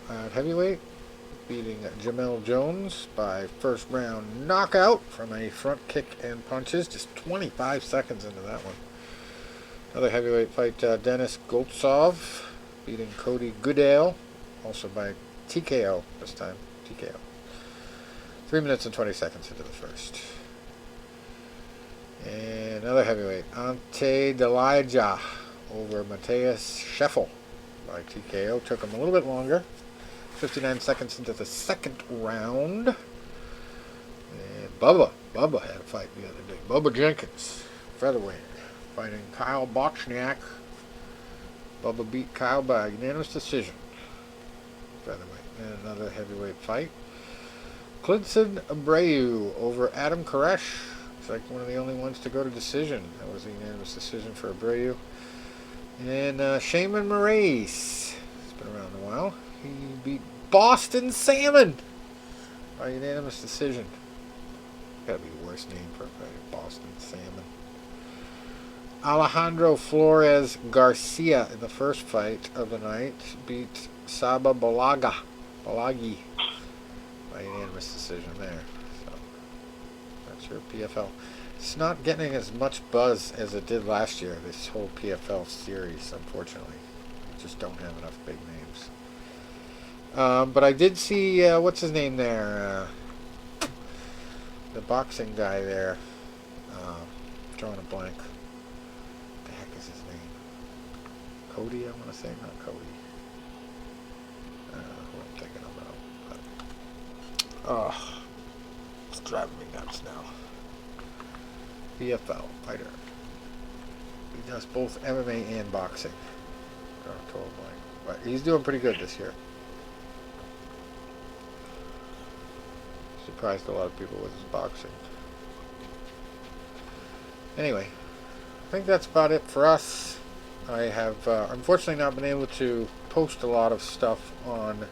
at heavyweight, beating Jamel Jones by first round knockout from a front kick and punches. Just 25 seconds into that one. Another heavyweight fight, Dennis Goltsov beating Cody Goodale, also by TKO this time. TKO. 3 minutes and 20 seconds into the first. And another heavyweight, Ante Delija over Mateus Scheffel by TKO. Took him a little bit longer. 59 seconds into the second round. And Bubba had a fight the other day. Bubba Jenkins, featherweight, fighting Kyle Bochniak. Bubba beat Kyle by unanimous decision. Featherweight. And another heavyweight fight. Clinton Abreu over Adam Koresh. It's like one of the only ones to go to decision. That was a unanimous decision for Abreu. And Shaman Moraes. It's been around a while. He beat Boston Salmon by unanimous decision. Gotta be the worst name for a fighter. Boston Salmon. Alejandro Flores Garcia in the first fight of the night beat Saba Balagi by unanimous decision there. So that Sure, PFL. It's not getting as much buzz as it did last year, this whole PFL series, unfortunately. We just don't have enough big names. But I did see, what's his name there? The boxing guy there. Drawing a blank. What the heck is his name? Cody, I want to say. Not Cody. Who I'm thinking about. But, it's driving me nuts now. PFL fighter. He does both MMA and boxing. Total blank. But he's doing pretty good this year. Surprised a lot of people with his boxing. Anyway, I think that's about it for us. I have unfortunately not been able to post a lot of stuff on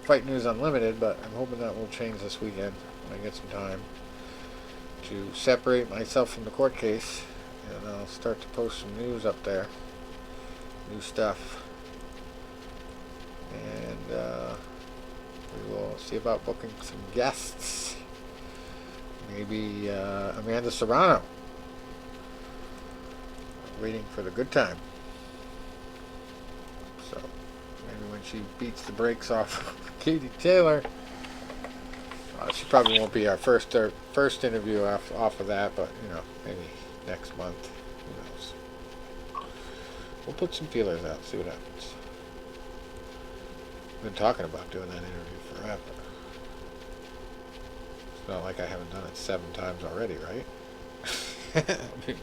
Fight News Unlimited, but I'm hoping that will change this weekend when I get some time to separate myself from the court case, and I'll start to post some news up there, new stuff, and we will see about booking some guests. Maybe Amanda Serrano. Waiting for the good time. So maybe when she beats the brakes off Katie Taylor, she probably won't be our first interview off of that, but maybe next month. Who knows? We'll put some feelers out, see what happens. I've been talking about doing that interview forever. It's not like I haven't done it 7 times already, right? I mean,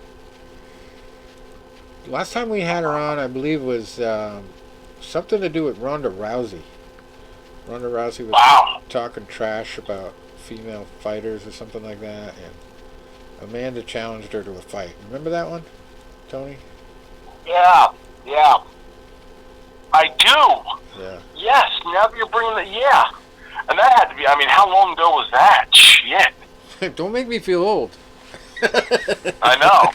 last time we had her on, I believe, was something to do with Ronda Rousey. Ronda Rousey was talking trash about female fighters or something like that, and Amanda challenged her to a fight. Remember that one, Tony? Yeah. I do. Yeah. Yes, now that you're bringing it, yeah. And that had to be, how long ago was that? Shit. Don't make me feel old. I know.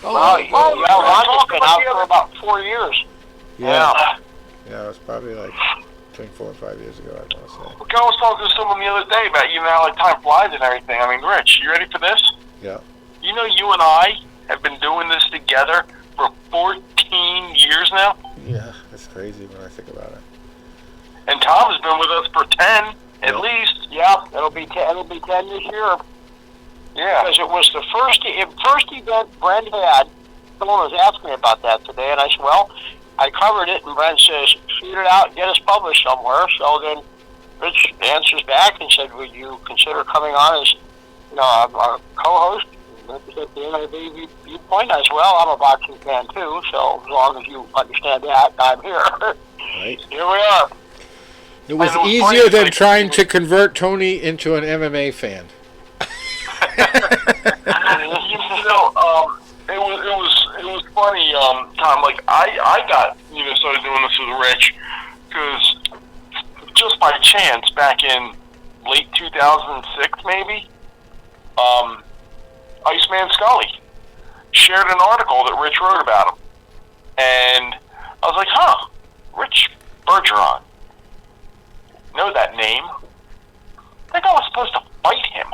Ronda's been out for about 4 years. Yeah, it was probably like between 4 and 5 years ago, I want to say. I was talking to someone the other day about, how time flies and everything. Rich, you ready for this? Yeah. You and I have been doing this together for 14 years now? Yeah, that's crazy when I think about it. And Tom has been with us for 10, at least. Yeah, it'll be 10 this year. Yeah. Because it was the first event Brent had. Someone was asking me about that today, and I said, well, I covered it, and Brent says, shoot it out and get us published somewhere. So then Rich answers back and said, would you consider coming on as our co-host? Represent the NIV viewpoint as well. I'm a boxing fan, too, so as long as you understand that, I'm here. Right. Here we are. It was easier than trying to convert Tony into an MMA fan. It was funny, Tom. Like I got started doing this with Rich because just by chance back in late 2006 maybe, Iceman Scully shared an article that Rich wrote about him, and I was like, Rich Bergeron, know that name? I think I was supposed to fight him.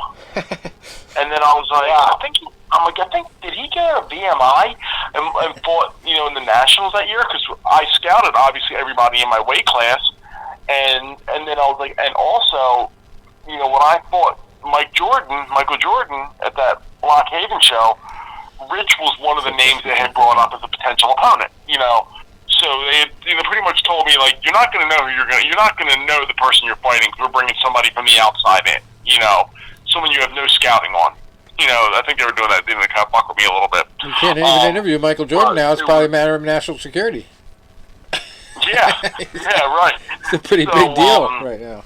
And then I was like, I think did he get a BMI and fought, in the Nationals that year? Because I scouted, obviously, everybody in my weight class. And then I was like, and also, when I fought Michael Jordan at that Blockhaven show, Rich was one of the names they had brought up as a potential opponent, So they pretty much told me, like, you're not going to know you're not going to know the person you're fighting because we're bringing somebody from the outside in, someone you have no scouting on. I think they were doing that. They kind of fuck with me a little bit. You can't even interview Michael Jordan now. It's probably a matter of national security. Yeah, right. It's a pretty big deal right now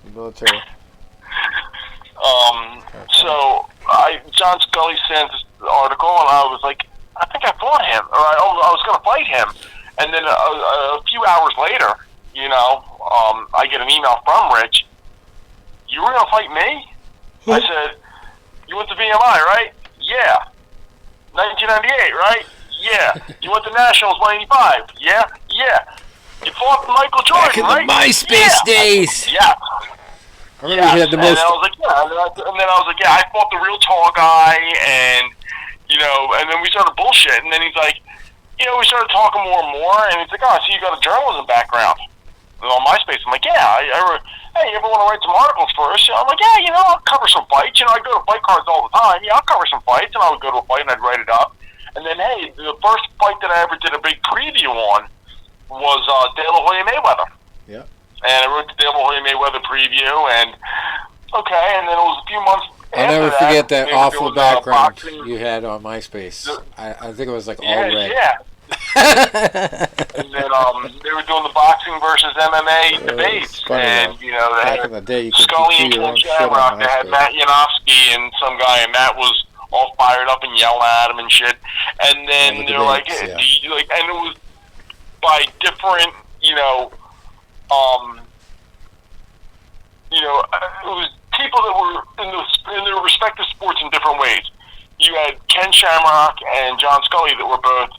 in the military. So John Scully sent this article, and I was like, I think I fought him, or I was going to fight him. And then a few hours later, I get an email from Rich. You were going to fight me? I said, you went to VMI, right? Yeah. 1998, right? Yeah. You went to Nationals 95? Yeah. You fought Michael Jordan, Back in right? the MySpace days. Yeah. remember he had the most. And I was like, yeah. And then I was like, yeah, I fought the real tall guy, and and then we started bullshit. And then he's like, we started talking more and more, and he's like, oh, I see you got a journalism background. And on MySpace, I'm like, yeah. Hey, you ever want to write some articles for us? I'm like, yeah, I'll cover some fights. I go to fight cards all the time. Yeah, I'll cover some fights, and I would go to a fight and I'd write it up. And then, hey, the first fight that I ever did a big preview on was De La Hoya Mayweather. Yeah. And I wrote the De La Hoya Mayweather preview, and and then it was a few months. I'll never forget that awful background you had on MySpace. I think it was like all red. Yeah. And then they were doing the boxing versus MMA debates, and back in the day, you could Scully see and your own Ken shit on Shamrock. They had MySpace. Matt Yanofsky and some guy, and Matt was all fired up and yelling at him and shit. And then they're like, yeah. and it was by different, it was people that were in their respective sports in different ways. You had Ken Shamrock and John Scully that were both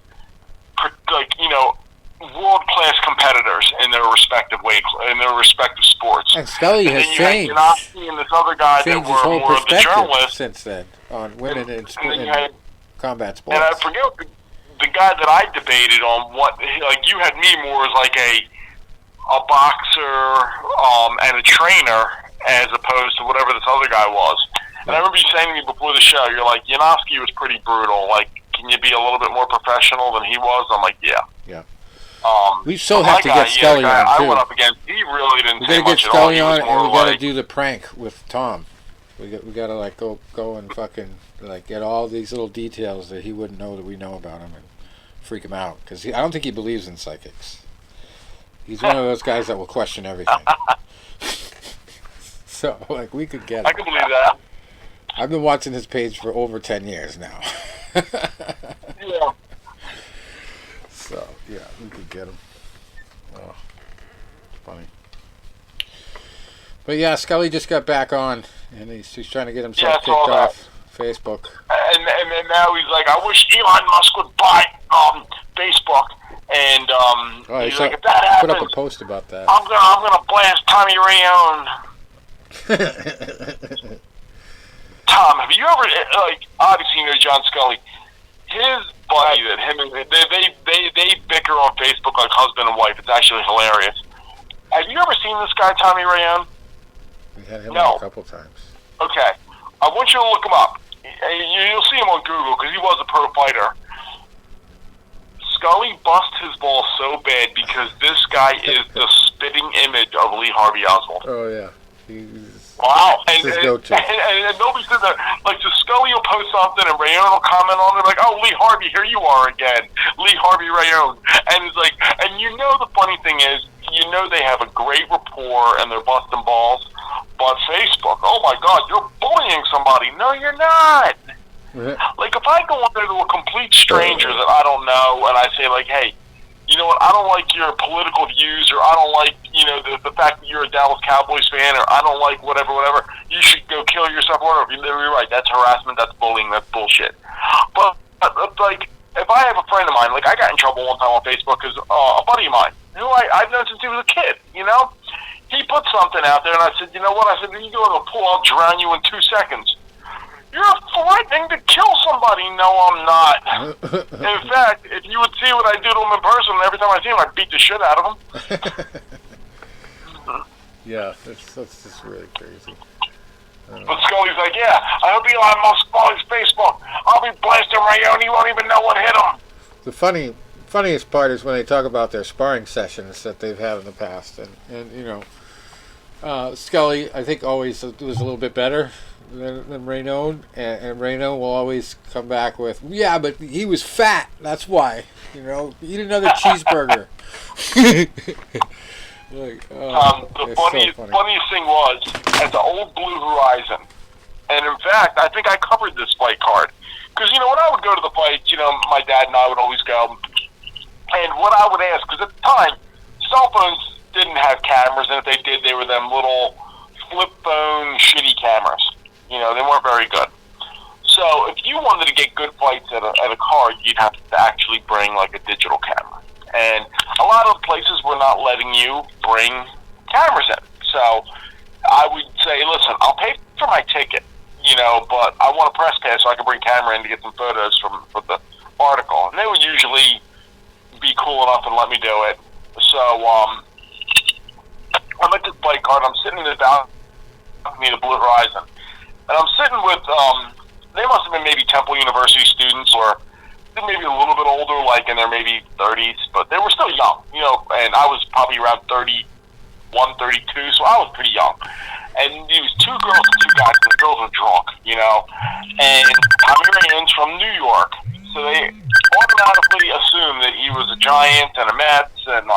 world-class competitors in their respective sports. And Scully has changed. And then you had Yanofsky and this other guy that Changed his were whole more of the perspective journalists. since then on women in had, combat sports. and I forget the guy that I debated on you had me more as like a boxer and a trainer as opposed to whatever this other guy was. And I remember you saying to me before the show, you're like, Yanofsky was pretty brutal. Like, can you be a little bit more professional than he was? I'm like, yeah. Yeah. We so have to guy, get Scully on, too. I went up against, he really didn't say We much gotta get Scully at all. on, and we gotta do the prank with Tom. We gotta like go and fucking like get all these little details that he wouldn't know that we know about him and freak him out, because I don't think he believes in psychics. He's one of those guys that will question everything. So like we could get him. I can believe that. I've been watching his page for over 10 years now. Yeah. So yeah, we could get him. Oh, funny. But yeah, Scully just got back on, and he's trying to get himself kicked off Facebook. And now he's like, I wish Elon Musk would buy Facebook. And he's like, if that happens, put up a post about that. I'm gonna blast Tommy Rayon. Tom, have you ever obviously you know John Scully? His buddy that him and they bicker on Facebook like husband and wife. It's actually hilarious. Have you ever seen this guy, Tommy Rayon? We had him on a couple times. Okay, I want you to look him up. You'll see him on Google because he was a pro fighter. Scully busts his balls so bad because this guy is the spitting image of Lee Harvey Oswald. Oh yeah. Wow. And nobody said that. Like, so Scully will post something and Rayon will comment on it, like, oh, Lee Harvey, here you are again. Lee Harvey Rayon. And it's like, and the funny thing is, they have a great rapport and they're busting balls, but Facebook, oh my God, you're bullying somebody. No, you're not. Like, if I go in there to a complete stranger that I don't know and I say, like, hey, you know what, I don't like your political views, or I don't like, the fact that you're a Dallas Cowboys fan, or I don't like whatever, you should go kill yourself, or whatever. You're right, that's harassment, that's bullying, that's bullshit. But, like, if I have a friend of mine, like, I got in trouble one time on Facebook because a buddy of mine, who I've known since he was a kid, he put something out there, and I said, you know what, when you go to the pool, I'll drown you in 2 seconds. You're threatening to kill somebody. No, I'm not. In fact, if you would see what I do to him in person, every time I see him, I beat the shit out of him. Yeah, that's just really crazy. But Scully's like, yeah, I hope Elon Musk follows Facebook. I'll be blasting Rayon. He won't even know what hit him. The funniest part is when they talk about their sparring sessions that they've had in the past, and Scully, I think, always was a little bit better than Rayon, and Rayon will always come back with, yeah, but he was fat, that's why, eat another cheeseburger. The funniest thing was, at the old Blue Horizon, and in fact, I think I covered this fight card, because, when I would go to the fights, my dad and I would always go, and what I would ask, because at the time, cell phones didn't have cameras, and if they did, they were them little flip phone shitty cameras. They weren't very good. So if you wanted to get good fights at a card, you'd have to actually bring like a digital camera. And a lot of places were not letting you bring cameras in. So say, listen, I'll pay for my ticket, but I want a press pass so I can bring camera in to get some photos for the article. And they would usually be cool enough and let me do it. So I'm at this fight card. I'm sitting in the balcony of the Blue Horizon. And I'm sitting with, they must have been maybe Temple University students or maybe a little bit older, like in their maybe 30s, but they were still young, and I was probably around 31, 32, so I was pretty young. And there was two girls and two guys, and the girls were drunk, and Tommy Raines from New York, so they automatically assumed that he was a Giant and a Mets and,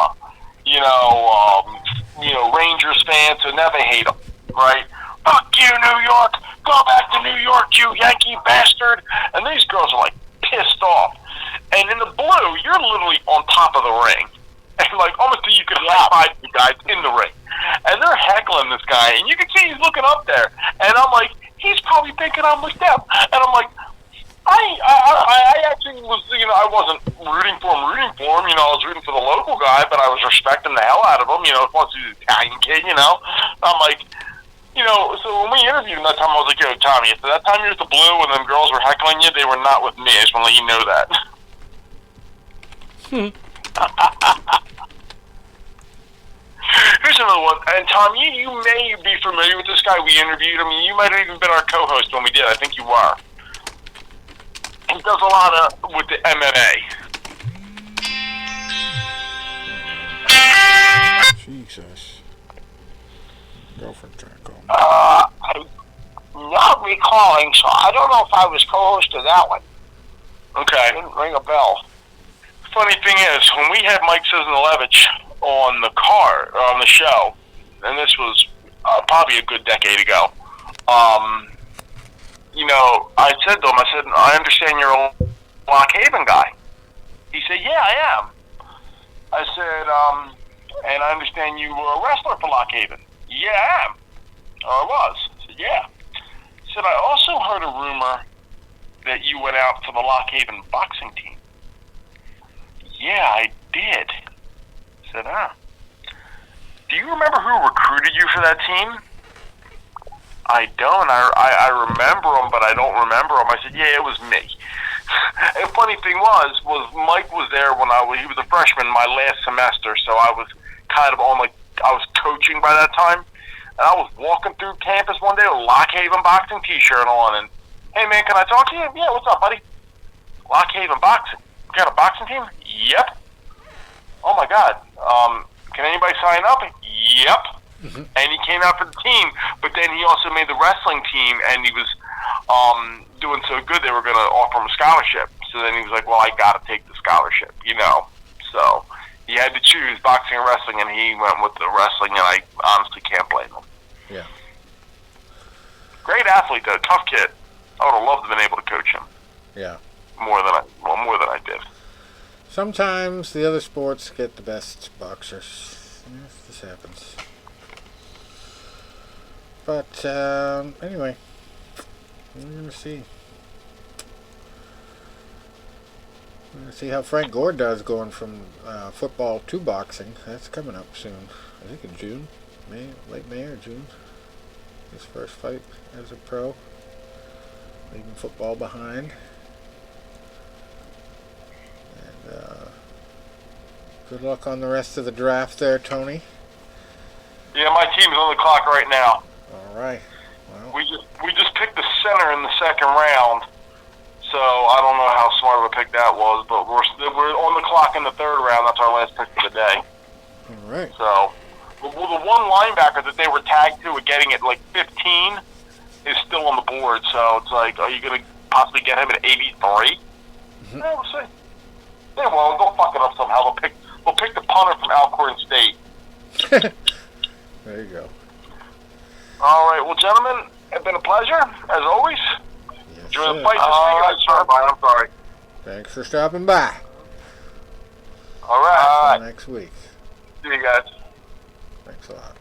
Rangers fan, so now they hate him, right? Fuck you, New York! Go back to New York, you Yankee bastard! And these girls are like pissed off. And in the blue, you're literally on top of the ring. And like almost you could high-five the guys in the ring. And they're heckling this guy, and you can see he's looking up there. And I'm like, he's probably thinking I'm with them. And I'm like, I actually was, I wasn't rooting for him. I was rooting for the local guy, but I was respecting the hell out of him, once he's an Italian kid, I'm like, so when we interviewed him that time, I was like, yo, Tommy, if that time you were at the Blue and them girls were heckling you, they were not with me. I just want to let you know that. Here's another one. And Tom, you may be familiar with this guy we interviewed. I mean, you might have even been our co-host when we did. I think you were. He does a lot with the MMA. Jesus. Girlfriend trying to call me. I'm not recalling, so I don't know if I was co-host of that one. Okay. It didn't ring a bell. Funny thing is, when we had Mike Cisnelevich on the show, and this was probably a good decade ago, I said to him, I understand you're a Lock Haven guy. He said, yeah, I am. I said, and I understand you were a wrestler for Lock Haven. Yeah, I am. Or I was. I said, yeah. He said, I also heard a rumor that you went out for the Lock Haven boxing team. Yeah, I did. I said, do you remember who recruited you for that team? I don't. I remember him, but I don't remember him. I said, yeah, it was me. And the funny thing was Mike was there when he was a freshman my last semester, so I was kind of I was coaching by that time. And I was walking through campus one day with a Lock Haven boxing t-shirt on, and, hey man, can I talk to you? Yeah, what's up, buddy? Lock Haven boxing. You got a boxing team? Yep. Oh my God. Can anybody sign up? Yep. Mm-hmm. And he came out for the team, but then he also made the wrestling team, and he was doing so good they were going to offer him a scholarship. So then he was like, well, I got to take the scholarship, So he had to choose boxing and wrestling, and he went with the wrestling, and I honestly can't blame him. Yeah. Great athlete, though. Tough kid. I would have loved to have been able to coach him. Yeah. More than I did. Sometimes the other sports get the best boxers. Yeah, this happens. But anyway, we're gonna see. We're gonna see how Frank Gore does going from football to boxing. That's coming up soon. I think in June, late May or June. His first fight as a pro, leaving football behind. And good luck on the rest of the draft there, Tony. Yeah, my team's on the clock right now. All right. Well, we just picked the center in the second round, so I don't know how smart of a pick that was, but we're on the clock in the third round. That's our last pick for the day. All right. So, well, the one linebacker that they were tagged to at getting it like 15 is still on the board. So it's like, are you going to possibly get him at 83? Mm-hmm. Yeah, we'll see. They won't. They'll fuck it up somehow. They'll pick the punter from Alcorn State. There you go. All right. Well, gentlemen, it's been a pleasure, as always. Yes, Enjoy the fight this week. I'm sorry. Thanks for stopping by. All right. Next week. See you guys. Thanks a lot.